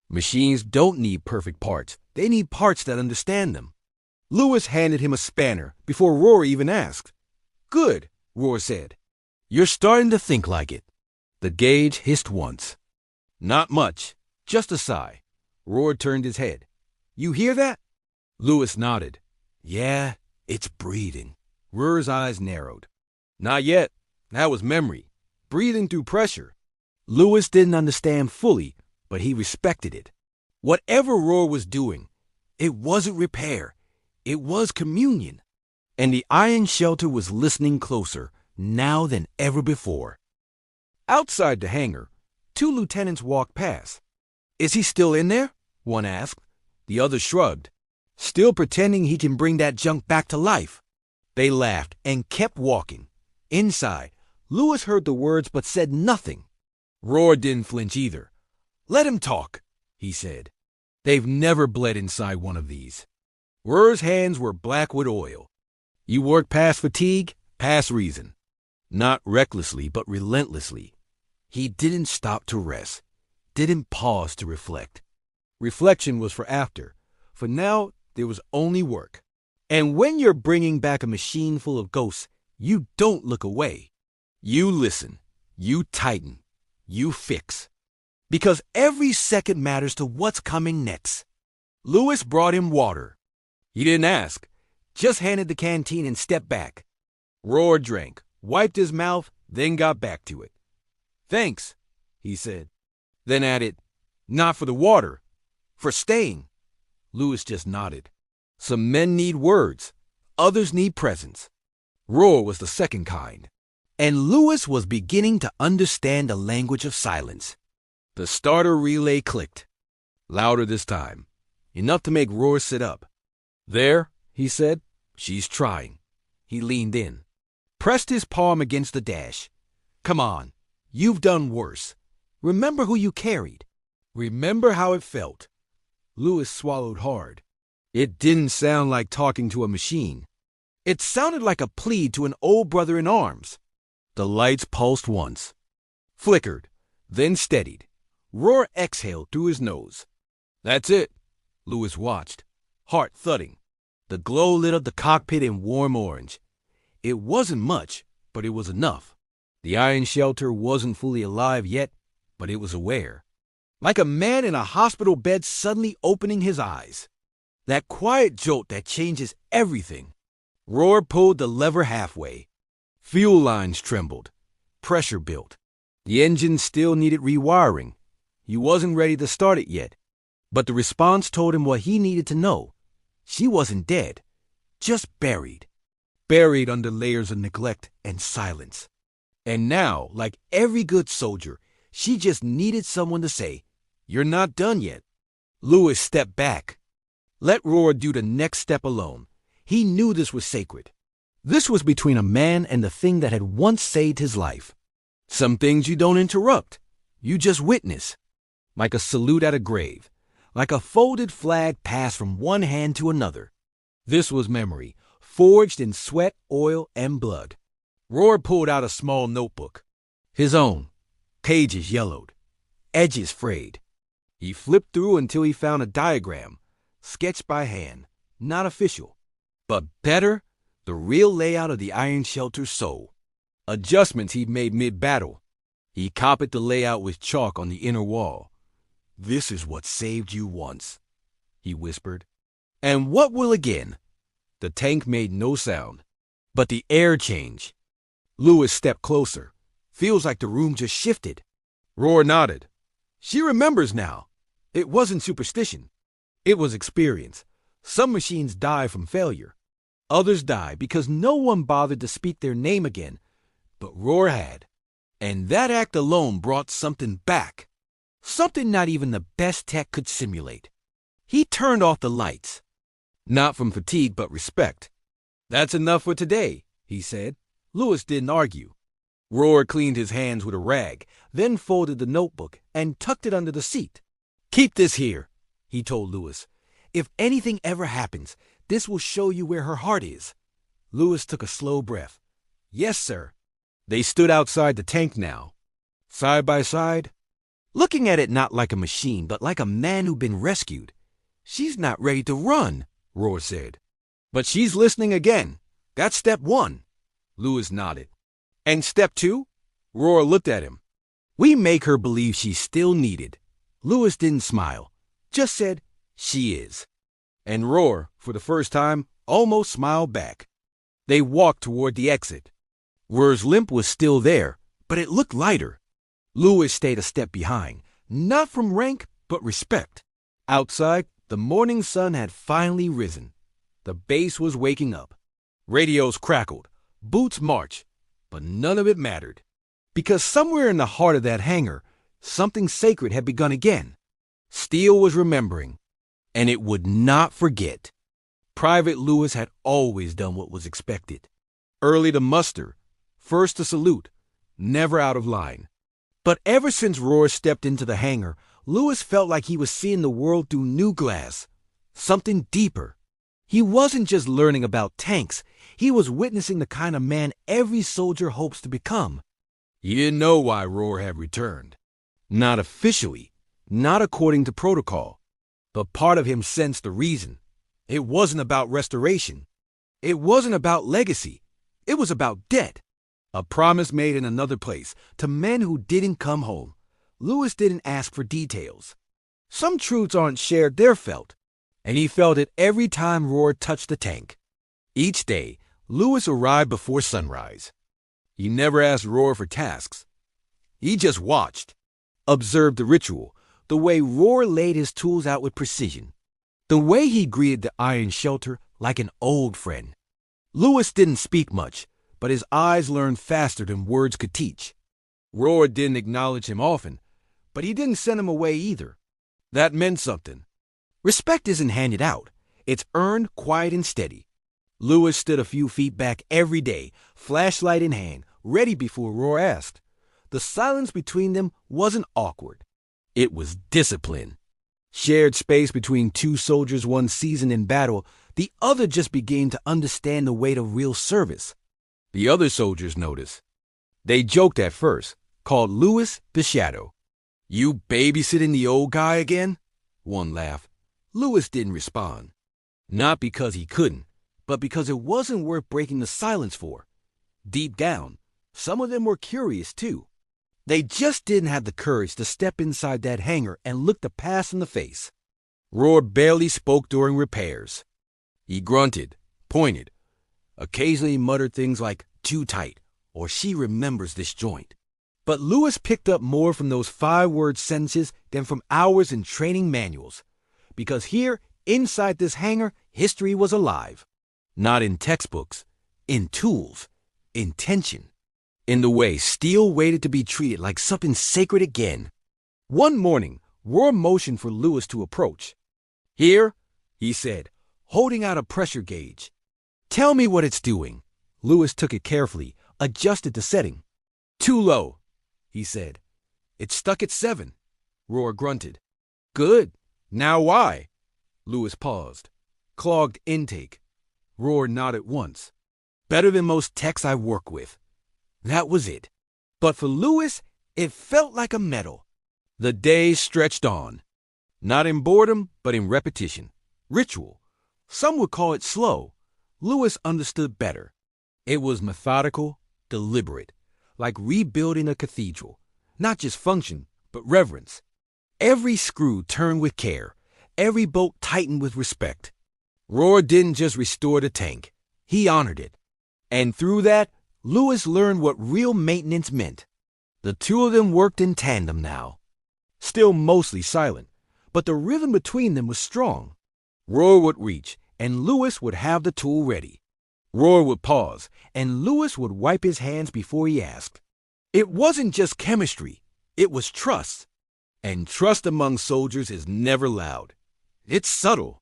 Machines don't need perfect parts. They need parts that understand them. Lewis handed him a spanner before Roar even asked. Good, Roar said. You're starting to think like it. The gauge hissed once. Not much, just a sigh. Roar turned his head. You hear that? Lewis nodded. Yeah, it's breathing. Roar's eyes narrowed. Not yet. That was memory. Breathing through pressure. Lewis didn't understand fully, but he respected it. Whatever Roar was doing, it wasn't repair. It was communion. And the iron shelter was listening closer now than ever before. Outside the hangar, two lieutenants walked past. Is he still in there? One asked. The other shrugged. Still pretending he can bring that junk back to life. They laughed and kept walking. Inside, Lewis heard the words but said nothing. Roar didn't flinch either. Let him talk, he said. They've never bled inside one of these. Roar's hands were black with oil. You worked past fatigue, past reason. Not recklessly, but relentlessly. He didn't stop to rest, didn't pause to reflect. Reflection was for after. For now, there was only work. And when you're bringing back a machine full of ghosts, you don't look away. You listen, you tighten, you fix. Because every second matters to what's coming next. Lewis brought him water. He didn't ask, just handed the canteen and stepped back. Roar drank, wiped his mouth, then got back to it. Thanks, he said. Then added, not for the water, for staying. Lewis just nodded. Some men need words, others need presence. Roar was the second kind. And Lewis was beginning to understand the language of silence. The starter relay clicked. Louder this time. Enough to make Roar sit up. There, he said. She's trying. He leaned in. Pressed his palm against the dash. Come on. You've done worse. Remember who you carried. Remember how it felt. Lewis swallowed hard. It didn't sound like talking to a machine. It sounded like a plea to an old brother in arms. The lights pulsed once. Flickered, then steadied. Roar exhaled through his nose. That's it. Lewis watched, heart thudding. The glow lit up the cockpit in warm orange. It wasn't much, but it was enough. The iron shelter wasn't fully alive yet, but it was aware. Like a man in a hospital bed suddenly opening his eyes. That quiet jolt that changes everything. Roar pulled the lever halfway. Fuel lines trembled. Pressure built. The engine still needed rewiring. He wasn't ready to start it yet. But the response told him what he needed to know. She wasn't dead, just buried. Buried under layers of neglect and silence. And now, like every good soldier, she just needed someone to say, "You're not done yet." Lewis stepped back. Let Roar do the next step alone. He knew this was sacred. This was between a man and the thing that had once saved his life. Some things you don't interrupt, you just witness. Like a salute at a grave, like a folded flag passed from one hand to another. This was memory, forged in sweat, oil, and blood. Roar pulled out a small notebook. His own. Pages yellowed, edges frayed. He flipped through until he found a diagram, sketched by hand, not official. But better, the real layout of the iron shelter's soul. Adjustments he'd made mid-battle. He copied the layout with chalk on the inner wall. "This is what saved you once," he whispered. "And what will again?" The tank made no sound, but the air changed. Lewis stepped closer. "Feels like the room just shifted." Roar nodded. She remembers now. It wasn't superstition. It was experience. Some machines die from failure. Others die because no one bothered to speak their name again, but Roar had. And that act alone brought something back. Something not even the best tech could simulate. He turned off the lights. Not from fatigue, but respect. "That's enough for today," he said. Lewis didn't argue. Roar cleaned his hands with a rag, then folded the notebook and tucked it under the seat. "Keep this here," he told Lewis. "If anything ever happens, this will show you where her heart is." Lewis took a slow breath. "Yes, sir." They stood outside the tank now, side by side, looking at it not like a machine, but like a man who'd been rescued. "She's not ready to run," Roar said. "But she's listening again. That's step one." Lewis nodded. "And step two?" Roar looked at him. "We make her believe she's still needed." Lewis didn't smile, just said, "She is." And Roar, for the first time, almost smiled back. They walked toward the exit. Roar's limp was still there, but it looked lighter. Lewis stayed a step behind, not from rank, but respect. Outside, the morning sun had finally risen. The base was waking up. Radios crackled, boots marched, but none of it mattered. Because somewhere in the heart of that hangar, something sacred had begun again. Steele was remembering, and it would not forget. Private Lewis had always done what was expected. Early to muster, first to salute, never out of line. But ever since Roar stepped into the hangar, Lewis felt like he was seeing the world through new glass, something deeper. He wasn't just learning about tanks, he was witnessing the kind of man every soldier hopes to become. He didn't know why Roar had returned. Not officially, not according to protocol. But part of him sensed the reason. It wasn't about restoration. It wasn't about legacy. It was about debt. A promise made in another place, to men who didn't come home. Lewis didn't ask for details. Some truths aren't shared, they're felt. And he felt it every time Roar touched the tank. Each day, Lewis arrived before sunrise. He never asked Roar for tasks. He just watched, observed the ritual, the way Roar laid his tools out with precision, the way he greeted the iron shelter like an old friend. Lewis didn't speak much, but his eyes learned faster than words could teach. Roar didn't acknowledge him often, but he didn't send him away either. That meant something. Respect isn't handed out. It's earned, quiet, and steady. Lewis stood a few feet back every day, flashlight in hand, ready before Roar asked. The silence between them wasn't awkward. It was discipline. Shared space between two soldiers, one seasoned in battle, the other just beginning to understand the weight of real service. The other soldiers noticed. They joked at first, called Lewis the Shadow. "You babysitting the old guy again?" One laughed. Lewis didn't respond. Not because he couldn't, but because it wasn't worth breaking the silence for. Deep down, some of them were curious too. They just didn't have the courage to step inside that hangar and look the past in the face. Roar barely spoke during repairs. He grunted, pointed, occasionally muttered things like, "too tight," or "she remembers this joint." But Lewis picked up more from those 5-word sentences than from hours in training manuals. Because here, inside this hangar, history was alive. Not in textbooks, in tools, in tension, in the way steel waited to be treated like something sacred again. One morning, Roar motioned for Lewis to approach. "Here," he said, holding out a pressure gauge. "Tell me what it's doing." Lewis took it carefully, adjusted the setting. Too low, he said. It's stuck at 7, Roar grunted. Good. Now why? Lewis paused. Clogged intake. Roar nodded once. Better than most techs I work with. That was it. But for Lewis, it felt like a medal. The days stretched on. Not in boredom, but in repetition. Ritual. Some would call it slow. Lewis understood better. It was methodical, deliberate, like rebuilding a cathedral. Not just function, but reverence. Every screw turned with care. Every bolt tightened with respect. Roar didn't just restore the tank. He honored it. And through that, Lewis learned what real maintenance meant. The two of them worked in tandem now. Still mostly silent, but the rhythm between them was strong. Roar would reach, and Lewis would have the tool ready. Roar would pause, and Lewis would wipe his hands before he asked. It wasn't just chemistry, it was trust. And trust among soldiers is never loud. It's subtle,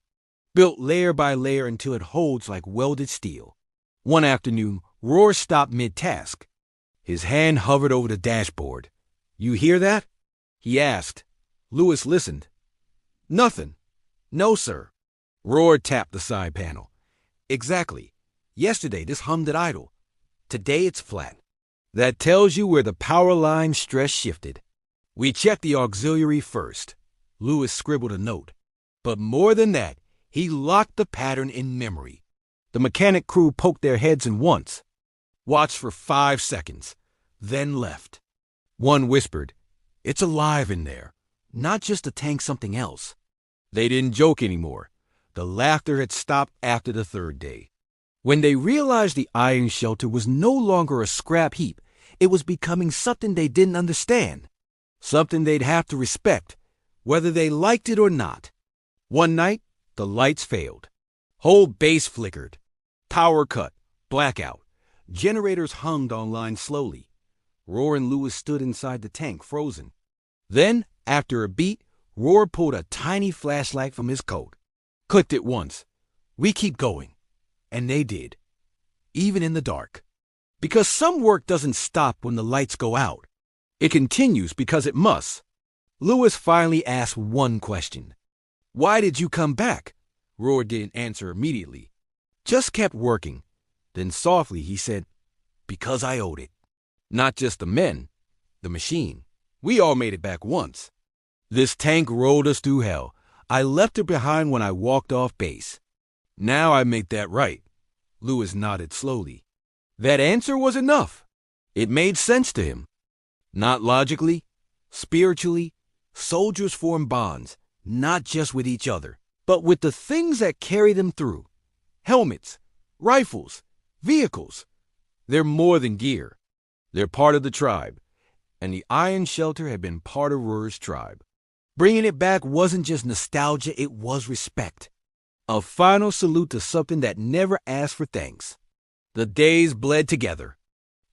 built layer by layer until it holds like welded steel. One afternoon, Roar stopped mid-task. His hand hovered over the dashboard. You hear that? He asked. Lewis listened. Nothing. No, sir. Roar tapped the side panel. Exactly. Yesterday this hummed at idle. Today it's flat. That tells you where the power line stress shifted. We checked the auxiliary first. Lewis scribbled a note. But more than that, he locked the pattern in memory. The mechanic crew poked their heads in once. Watched for 5 seconds. Then left. One whispered, It's alive in there. Not just a tank, something else. They didn't joke anymore. The laughter had stopped after the 3rd day. When they realized the iron shelter was no longer a scrap heap, it was becoming something they didn't understand. Something they'd have to respect, whether they liked it or not. One night, the lights failed. Whole base flickered. Power cut. Blackout. Generators hummed online slowly. Roar and Lewis stood inside the tank, frozen. Then, after a beat, Roar pulled a tiny flashlight from his coat. Clicked it once. We keep going. And they did. Even in the dark. Because some work doesn't stop when the lights go out. It continues because it must. Lewis finally asked one question. Why did you come back? Roar didn't answer immediately. Just kept working. Then softly he said, Because I owed it. Not just the men. The machine. We all made it back once. This tank rolled us through hell. I left it behind when I walked off base. Now I make that right. Lewis nodded slowly. That answer was enough. It made sense to him. Not logically, spiritually, soldiers form bonds, not just with each other, but with the things that carry them through. Helmets, rifles, vehicles. They're more than gear. They're part of the tribe. And the iron shelter had been part of Roar's tribe. Bringing it back wasn't just nostalgia, it was respect. A final salute to something that never asked for thanks. The days bled together.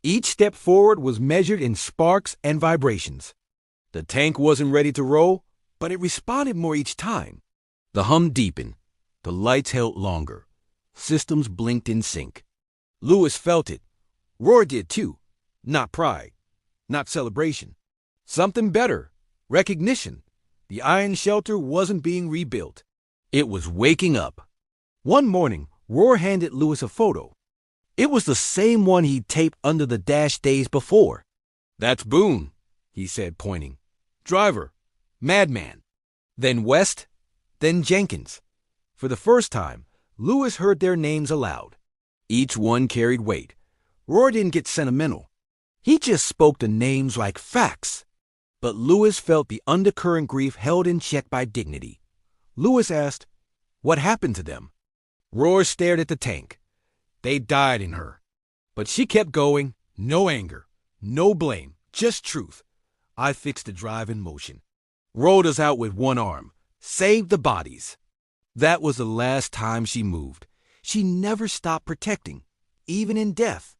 Each step forward was measured in sparks and vibrations. The tank wasn't ready to roll, but it responded more each time. The hum deepened. The lights held longer. Systems blinked in sync. Lewis felt it. Roar did too. Not pride. Not celebration. Something better. Recognition. The iron shelter wasn't being rebuilt. It was waking up. One morning, Roar handed Lewis a photo. It was the same one he'd taped under the dash days before. That's Boone, he said, pointing. Driver. Madman. Then West. Then Jenkins. For the first time, Lewis heard their names aloud. Each one carried weight. Roar didn't get sentimental. He just spoke the names like facts. But Lewis felt the undercurrent grief held in check by dignity. Lewis asked, What happened to them? Roar stared at the tank. They died in her. But she kept going, no anger, no blame, just truth. I fixed the drive in motion. Rolled us out with one arm. Saved the bodies. That was the last time she moved. She never stopped protecting, even in death.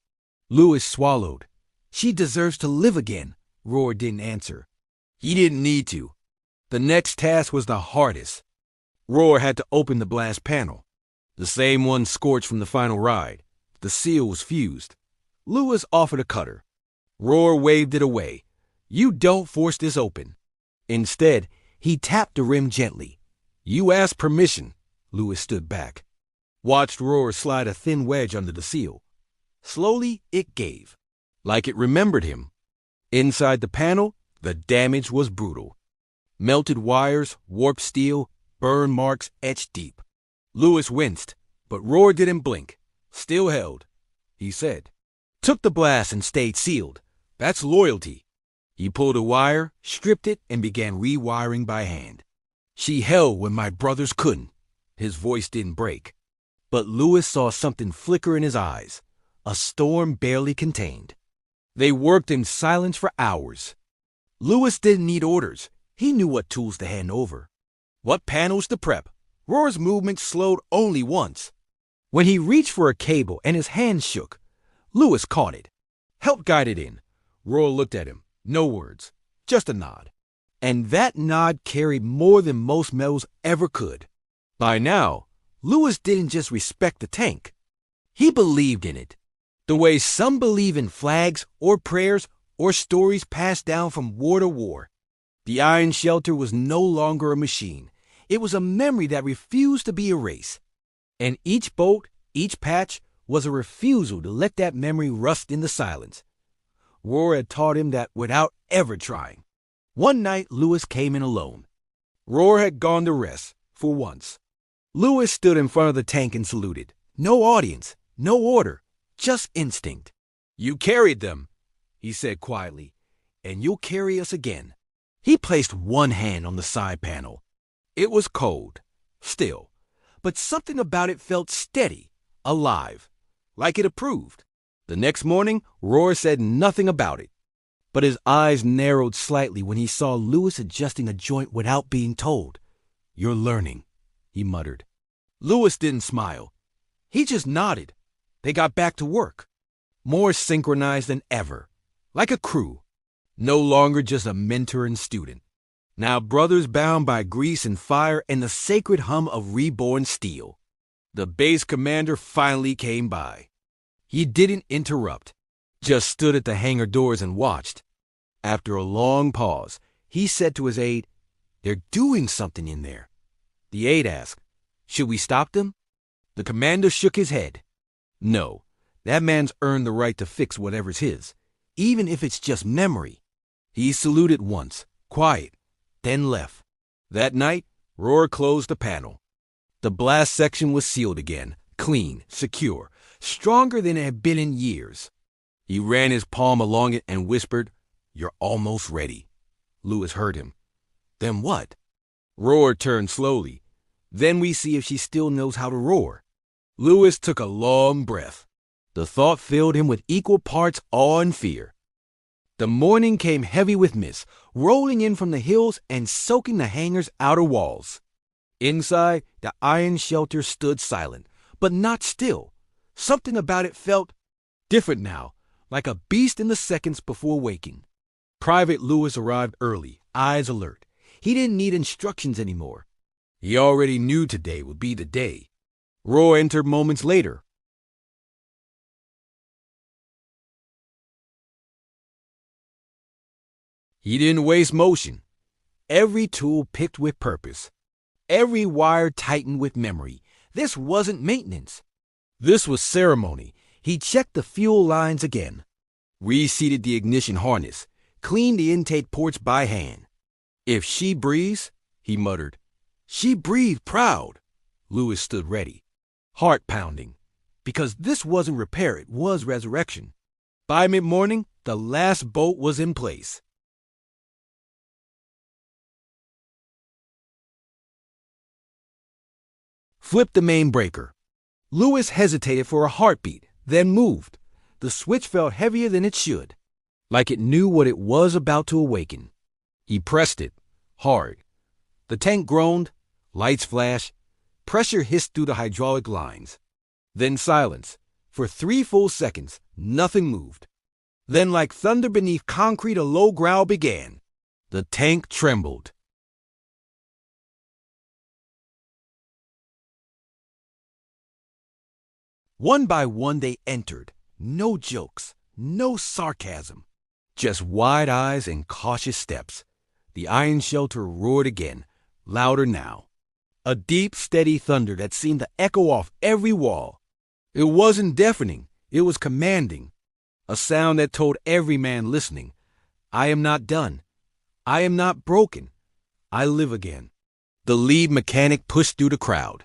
Lewis swallowed. She deserves to live again, Roar didn't answer. He didn't need to. The next task was the hardest. Roar had to open the blast panel. The same one scorched from the final ride. The seal was fused. Lewis offered a cutter. Roar waved it away. You don't force this open. Instead, he tapped the rim gently. You asked permission. Lewis stood back. Watched Roar slide a thin wedge under the seal. Slowly, it gave, like it remembered him. Inside the panel, the damage was brutal. Melted wires, warped steel, burn marks etched deep. Lewis winced, but Roar didn't blink. Still held. He said, took the blast and stayed sealed. That's loyalty. He pulled a wire, stripped it, and began rewiring by hand. She held when my brothers couldn't. His voice didn't break. But Lewis saw something flicker in his eyes, a storm barely contained. They worked in silence for hours. Lewis didn't need orders. He knew what tools to hand over, what panels to prep. Roar's movement slowed only once. When he reached for a cable and his hand shook, Lewis caught it, helped guide it in. Roar looked at him. No words, just a nod. And that nod carried more than most metals ever could. By now, Lewis didn't just respect the tank. He believed in it. The way some believe in flags or prayers or stories passed down from war to war. The iron shelter was no longer a machine. It was a memory that refused to be erased. And each bolt, each patch, was a refusal to let that memory rust in the silence. Roar had taught him that without ever trying. One night, Lewis came in alone. Roar had gone to rest, for once. Lewis stood in front of the tank and saluted. No audience, no order, just instinct. You carried them, he said quietly, and you'll carry us again. He placed one hand on the side panel. It was cold, still, but something about it felt steady, alive, like it approved. The next morning, Roar said nothing about it, but his eyes narrowed slightly when he saw Lewis adjusting a joint without being told. You're learning, he muttered. Lewis didn't smile. He just nodded. They got back to work, more synchronized than ever, like a crew, no longer just a mentor and student. Now brothers bound by grease and fire and the sacred hum of reborn steel. The base commander finally came by. He didn't interrupt, just stood at the hangar doors and watched. After a long pause, he said to his aide, They're doing something in there. The aide asked, Should we stop them? The commander shook his head. No, that man's earned the right to fix whatever's his, even if it's just memory. He saluted once, quiet, then left. That night, Roar closed the panel. The blast section was sealed again, clean, secure, stronger than it had been in years. He ran his palm along it and whispered, You're almost ready. Lewis heard him. Then what? Roar turned slowly. Then we see if she still knows how to roar. Lewis took a long breath. The thought filled him with equal parts awe and fear. The morning came heavy with mist, rolling in from the hills and soaking the hangar's outer walls. Inside, the iron shelter stood silent, but not still. Something about it felt different now, like a beast in the seconds before waking. Private Lewis arrived early, eyes alert. He didn't need instructions anymore. He already knew today would be the day. Roar entered moments later. He didn't waste motion. Every tool picked with purpose. Every wire tightened with memory. This wasn't maintenance. This was ceremony. He checked the fuel lines again, reseated the ignition harness, cleaned the intake ports by hand. If she breathes, he muttered. She breathed proud. Lewis stood ready, heart pounding, because this wasn't repair, it was resurrection. By mid-morning, the last bolt was in place. Flipped the main breaker. Lewis hesitated for a heartbeat, then moved. The switch felt heavier than it should, like it knew what it was about to awaken. He pressed it, hard. The tank groaned, lights flashed, pressure hissed through the hydraulic lines. Then silence. For 3 full seconds, nothing moved. Then like thunder beneath concrete, a low growl began. The tank trembled. One by one they entered. No jokes, no sarcasm. Just wide eyes and cautious steps. The iron shelter roared again, louder now. A deep, steady thunder that seemed to echo off every wall. It wasn't deafening, it was commanding. A sound that told every man listening, I am not done. I am not broken. I live again. The lead mechanic pushed through the crowd.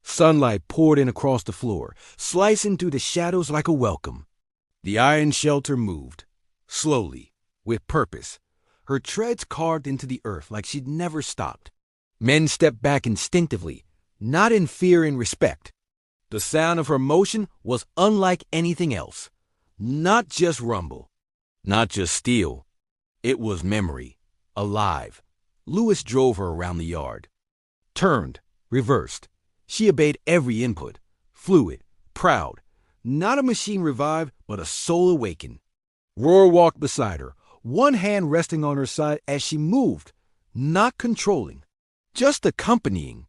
Sunlight poured in across the floor, slicing through the shadows like a welcome. The iron shelter moved, slowly, with purpose, her treads carved into the earth like she'd never stopped. Men stepped back instinctively, not in fear and respect. The sound of her motion was unlike anything else. Not just rumble, not just steel. It was memory, alive. Lewis drove her around the yard. Turned, reversed. She obeyed every input, fluid, proud. Not a machine revived, but a soul awakened. Roar walked beside her, one hand resting on her side as she moved, not controlling, just accompanying.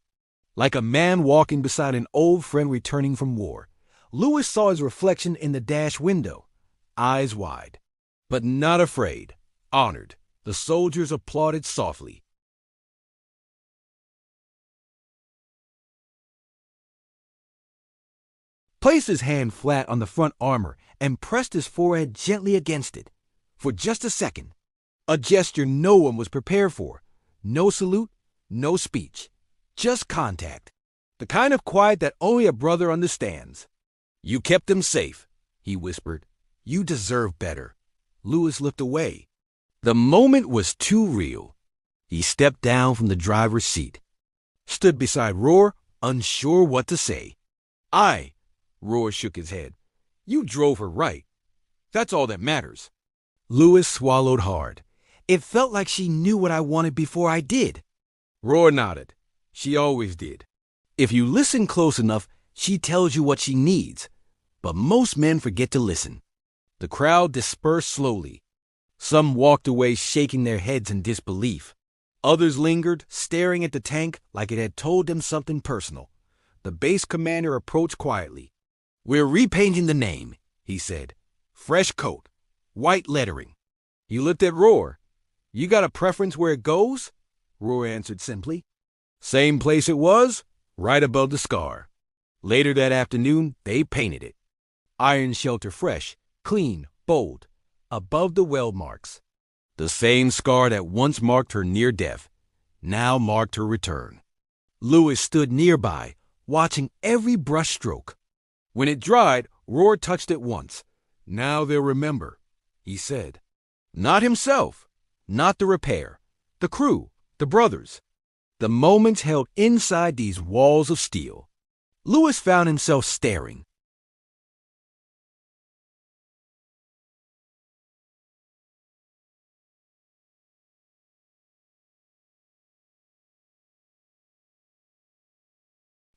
Like a man walking beside an old friend returning from war, Lewis saw his reflection in the dash window, eyes wide. But not afraid, honored. The soldiers applauded softly. Placed his hand flat on the front armor and pressed his forehead gently against it. For just a second. A gesture no one was prepared for. No salute, no speech. Just contact. The kind of quiet that only a brother understands. You kept them safe, he whispered. You deserve better. Lewis looked away. The moment was too real. He stepped down from the driver's seat. Stood beside Roar, unsure what to say. Roar shook his head. You drove her right. That's all that matters. Lewis swallowed hard. It felt like she knew what I wanted before I did. Roar nodded. She always did. If you listen close enough, she tells you what she needs. But most men forget to listen. The crowd dispersed slowly. Some walked away shaking their heads in disbelief. Others lingered, staring at the tank like it had told them something personal. The base commander approached quietly. We're repainting the name, he said. Fresh coat, white lettering. He looked at Roar. You got a preference where it goes? Roar answered simply. Same place it was, right above the scar. Later that afternoon, they painted it. Iron shelter fresh, clean, bold, above the weld marks. The same scar that once marked her near death, now marked her return. Lewis stood nearby, watching every brush stroke. When it dried, Roar touched it once. Now they'll remember, he said. Not himself, not the repair, the crew, the brothers. The moments held inside these walls of steel. Lewis found himself staring.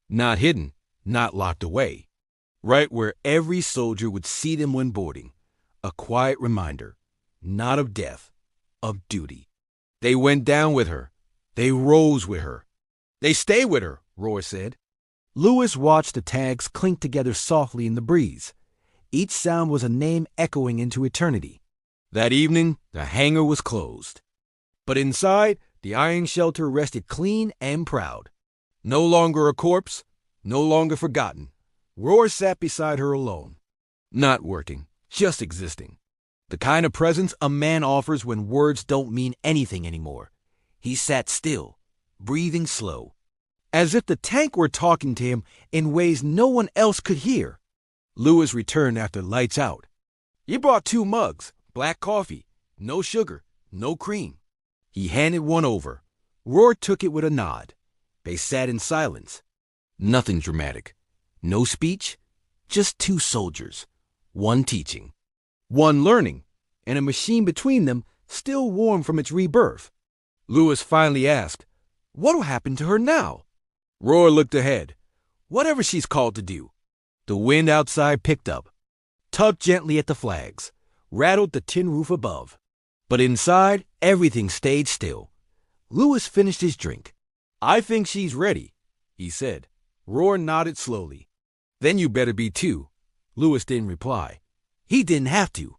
Not hidden, not locked away. Right where every soldier would see them when boarding. A quiet reminder, not of death, of duty. They went down with her. They rose with her. They stay with her, Roar said. Lewis watched the tags clink together softly in the breeze. Each sound was a name echoing into eternity. That evening, the hangar was closed. But inside, the iron shelter rested clean and proud. No longer a corpse, no longer forgotten. Roar sat beside her alone. Not working, just existing. The kind of presence a man offers when words don't mean anything anymore. He sat still, breathing slow, as if the tank were talking to him in ways no one else could hear. Lewis returned after lights out. He brought 2 mugs, black coffee, no sugar, no cream. He handed one over. Roar took it with a nod. They sat in silence. Nothing dramatic. No speech, just 2 soldiers. One teaching, one learning, and a machine between them still warm from its rebirth. Lewis finally asked, What'll happen to her now? Roar looked ahead. Whatever she's called to do. The wind outside picked up, tugged gently at the flags, rattled the tin roof above. But inside, everything stayed still. Lewis finished his drink. "I think she's ready," he said. Roar nodded slowly. "Then you better be too." Lewis didn't reply. He didn't have to,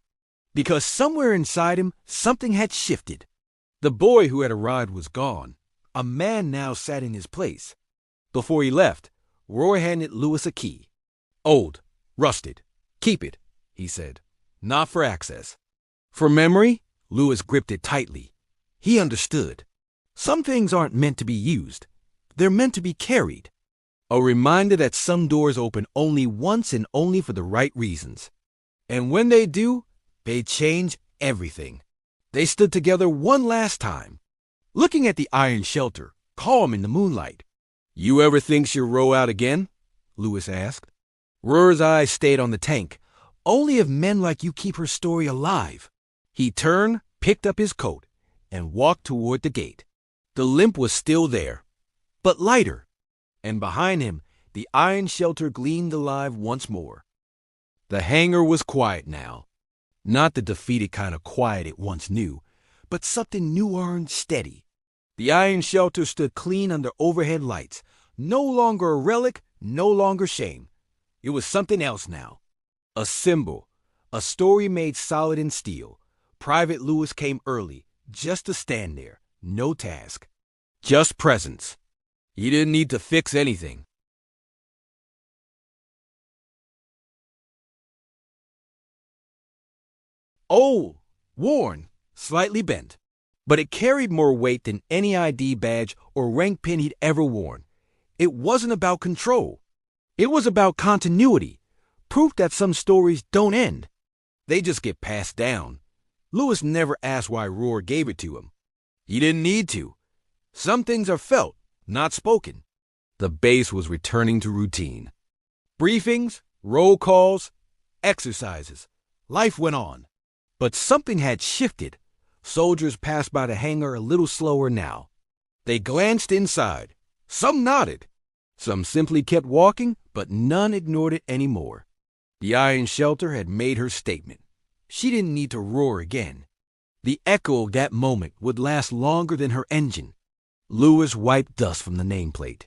because somewhere inside him, something had shifted. The boy who had arrived was gone. A man now sat in his place. Before he left, Roar handed Lewis a key. "Old, rusted. Keep it," he said. "Not for access. For memory." Lewis gripped it tightly. He understood. Some things aren't meant to be used. They're meant to be carried. A reminder that some doors open only once and only for the right reasons. And when they do, they change everything. They stood together one last time, looking at the iron shelter, calm in the moonlight. "You ever think she'll row out again?" Lewis asked. Roar's eyes stayed on the tank. "Only if men like you keep her story alive." He turned, picked up his coat, and walked toward the gate. The limp was still there, but lighter, and behind him the iron shelter gleamed alive once more. The hangar was quiet now. Not the defeated kind of quiet it once knew, but something newer and steady. The iron shelter stood clean under overhead lights, no longer a relic, no longer shame. It was something else now. A symbol, a story made solid in steel. Private Lewis came early, just to stand there, no task, just presence. He didn't need to fix anything. Old, worn, slightly bent, but it carried more weight than any ID badge or rank pin he'd ever worn. It wasn't about control. It was about continuity, proof that some stories don't end. They just get passed down. Lewis never asked why Roar gave it to him. He didn't need to. Some things are felt, not spoken. The base was returning to routine. Briefings, roll calls, exercises. Life went on. But something had shifted. Soldiers passed by the hangar a little slower now. They glanced inside. Some nodded. Some simply kept walking, but none ignored it anymore. The iron shelter had made her statement. She didn't need to roar again. The echo of that moment would last longer than her engine. Lewis wiped dust from the nameplate.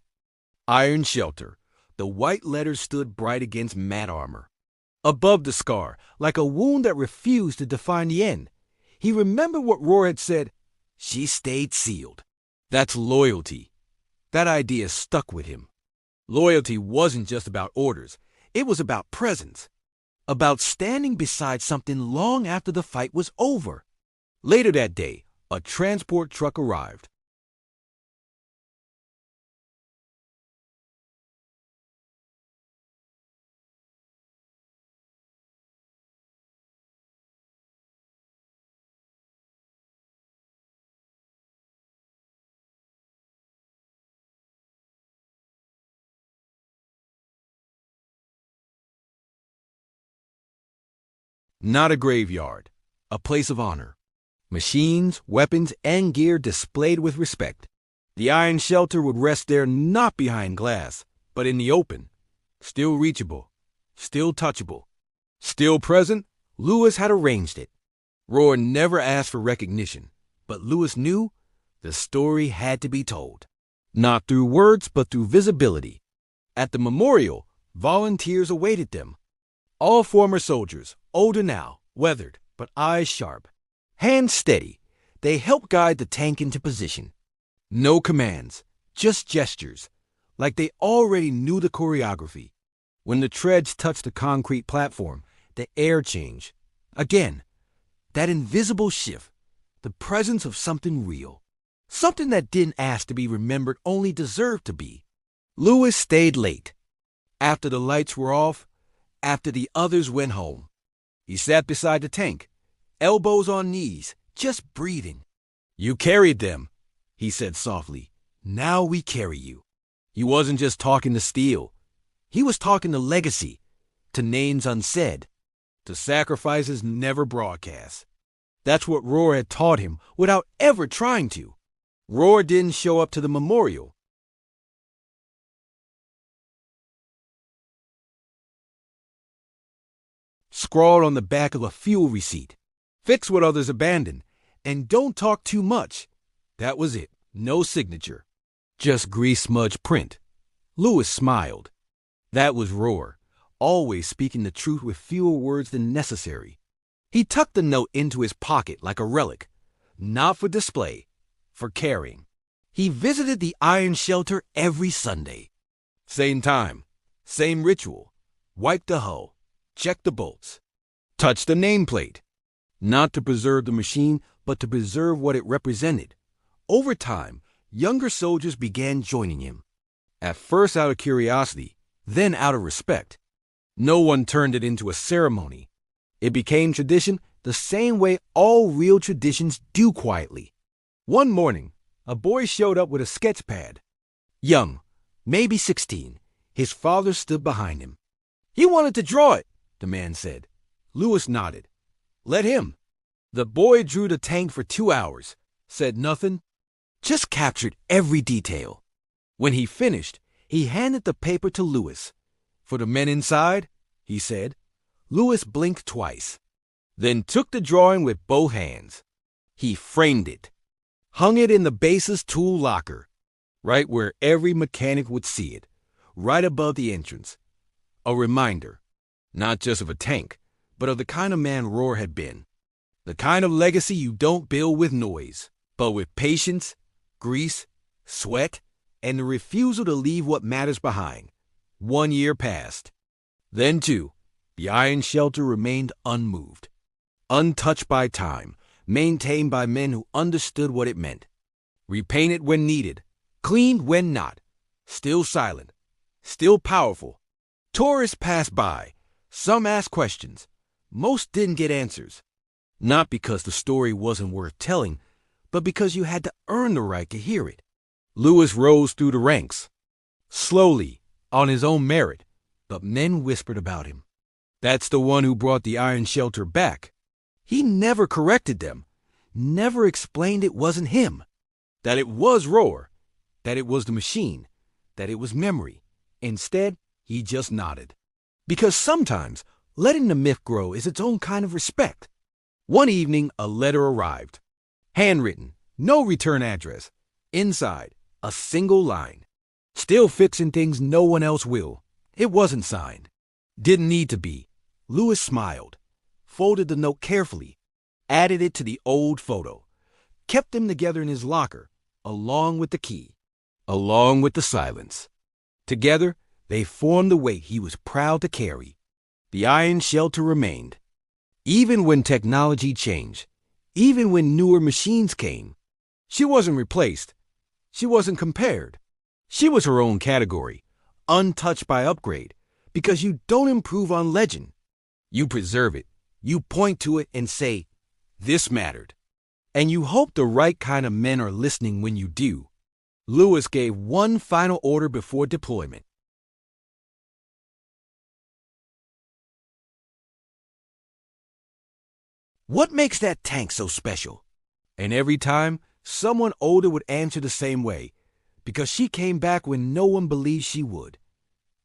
Iron shelter. The white letters stood bright against matte armor. Above the scar, like a wound that refused to define the end, he remembered what Roar had said. She stayed sealed. That's loyalty. That idea stuck with him. Loyalty wasn't just about orders. It was about presence. About standing beside something long after the fight was over. Later that day, a transport truck arrived. Not a graveyard, a place of honor. Machines, weapons, and gear displayed with respect. The iron shelter would rest there not behind glass, but in the open. Still reachable, still touchable, still present. Lewis had arranged it. Roar never asked for recognition, but Lewis knew the story had to be told. Not through words, but through visibility. At the memorial, volunteers awaited them. All former soldiers, older now, weathered, but eyes sharp. Hands steady, they helped guide the tank into position. No commands, just gestures, like they already knew the choreography. When the treads touched the concrete platform, the air changed. Again, that invisible shift, the presence of something real. Something that didn't ask to be remembered, only deserved to be. Lewis stayed late. After the lights were off, after the others went home. He sat beside the tank, elbows on knees, just breathing. "You carried them," he said softly. "Now we carry you." He wasn't just talking to steel. He was talking to legacy, to names unsaid, to sacrifices never broadcast. That's what Roar had taught him without ever trying to. Roar didn't show up to the memorial. scrawled on the back of a fuel receipt. Fix what others abandon, and don't talk too much. That was it. No signature. Just grease smudge print. Lewis smiled. That was Roar, always speaking the truth with fewer words than necessary. He tucked the note into his pocket like a relic, not for display, for carrying. He visited the iron shelter every Sunday. Same time, same ritual. Wipe the hull, check the bolts, touch the nameplate. Not to preserve the machine, but to preserve what it represented. Over time, younger soldiers began joining him. At first out of curiosity, then out of respect. No one turned it into a ceremony. It became tradition the same way all real traditions do quietly. One morning, a boy showed up with a sketch pad. Young, maybe 16, his father stood behind him. He wanted to draw it, the man said. Lewis nodded. Let him. The boy drew the tank for 2 hours, said nothing, just captured every detail. When he finished, he handed the paper to Lewis. For the men inside, he said. Lewis blinked twice, then took the drawing with both hands. He framed it, hung it in the base's tool locker, right where every mechanic would see it, right above the entrance. A reminder, not just of a tank, but of the kind of man Roar had been. The kind of legacy you don't build with noise, but with patience, grease, sweat, and the refusal to leave what matters behind. 1 year passed. Then, too, the iron shelter remained unmoved, untouched by time, maintained by men who understood what it meant. Repainted when needed, cleaned when not, still silent, still powerful. Tourists passed by. Some asked questions. Most didn't get answers. Not because the story wasn't worth telling, but because you had to earn the right to hear it. Lewis rose through the ranks. Slowly, on his own merit, but men whispered about him. That's the one who brought the iron shelter back. He never corrected them, never explained it wasn't him, that it was Roar, that it was the machine, that it was memory. Instead, he just nodded. Because sometimes letting the myth grow is its own kind of respect. One evening, a letter arrived. Handwritten, no return address. Inside, a single line. Still fixing things no one else will. It wasn't signed. Didn't need to be. Lewis smiled, folded the note carefully, added it to the old photo, kept them together in his locker, along with the key, along with the silence. Together, they formed the weight he was proud to carry. The iron shelter remained. Even when technology changed, even when newer machines came, she wasn't replaced. She wasn't compared. She was her own category, untouched by upgrade, because you don't improve on legend. You preserve it. You point to it and say, this mattered. And you hope the right kind of men are listening when you do. Lewis gave one final order before deployment. What makes that tank so special? And every time, someone older would answer the same way, because she came back when no one believed she would.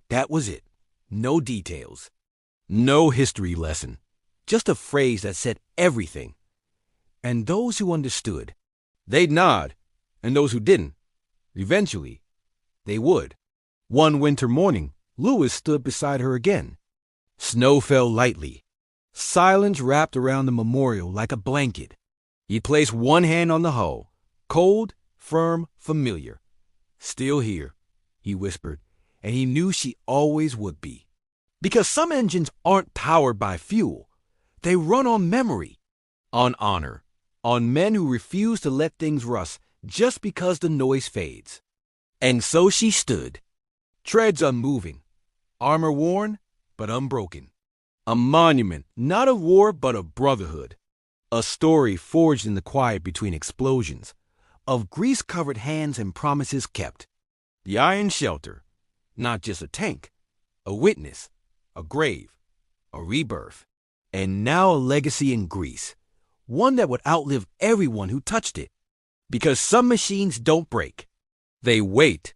That was it. No details. No history lesson. Just a phrase that said everything. And those who understood, they'd nod, and those who didn't, eventually, they would. One winter morning, Lewis stood beside her again. Snow fell lightly. Silence wrapped around the memorial like a blanket. He placed one hand on the hull, cold, firm, familiar. Still here, he whispered, and he knew she always would be. Because some engines aren't powered by fuel. They run on memory, on honor, on men who refuse to let things rust just because the noise fades. And so she stood, treads unmoving, armor worn but unbroken. A monument, not of war, but of brotherhood. A story forged in the quiet between explosions, of grease-covered hands and promises kept. The iron shelter, not just a tank, a witness, a grave, a rebirth, and now a legacy in grease, one that would outlive everyone who touched it. Because some machines don't break. They wait.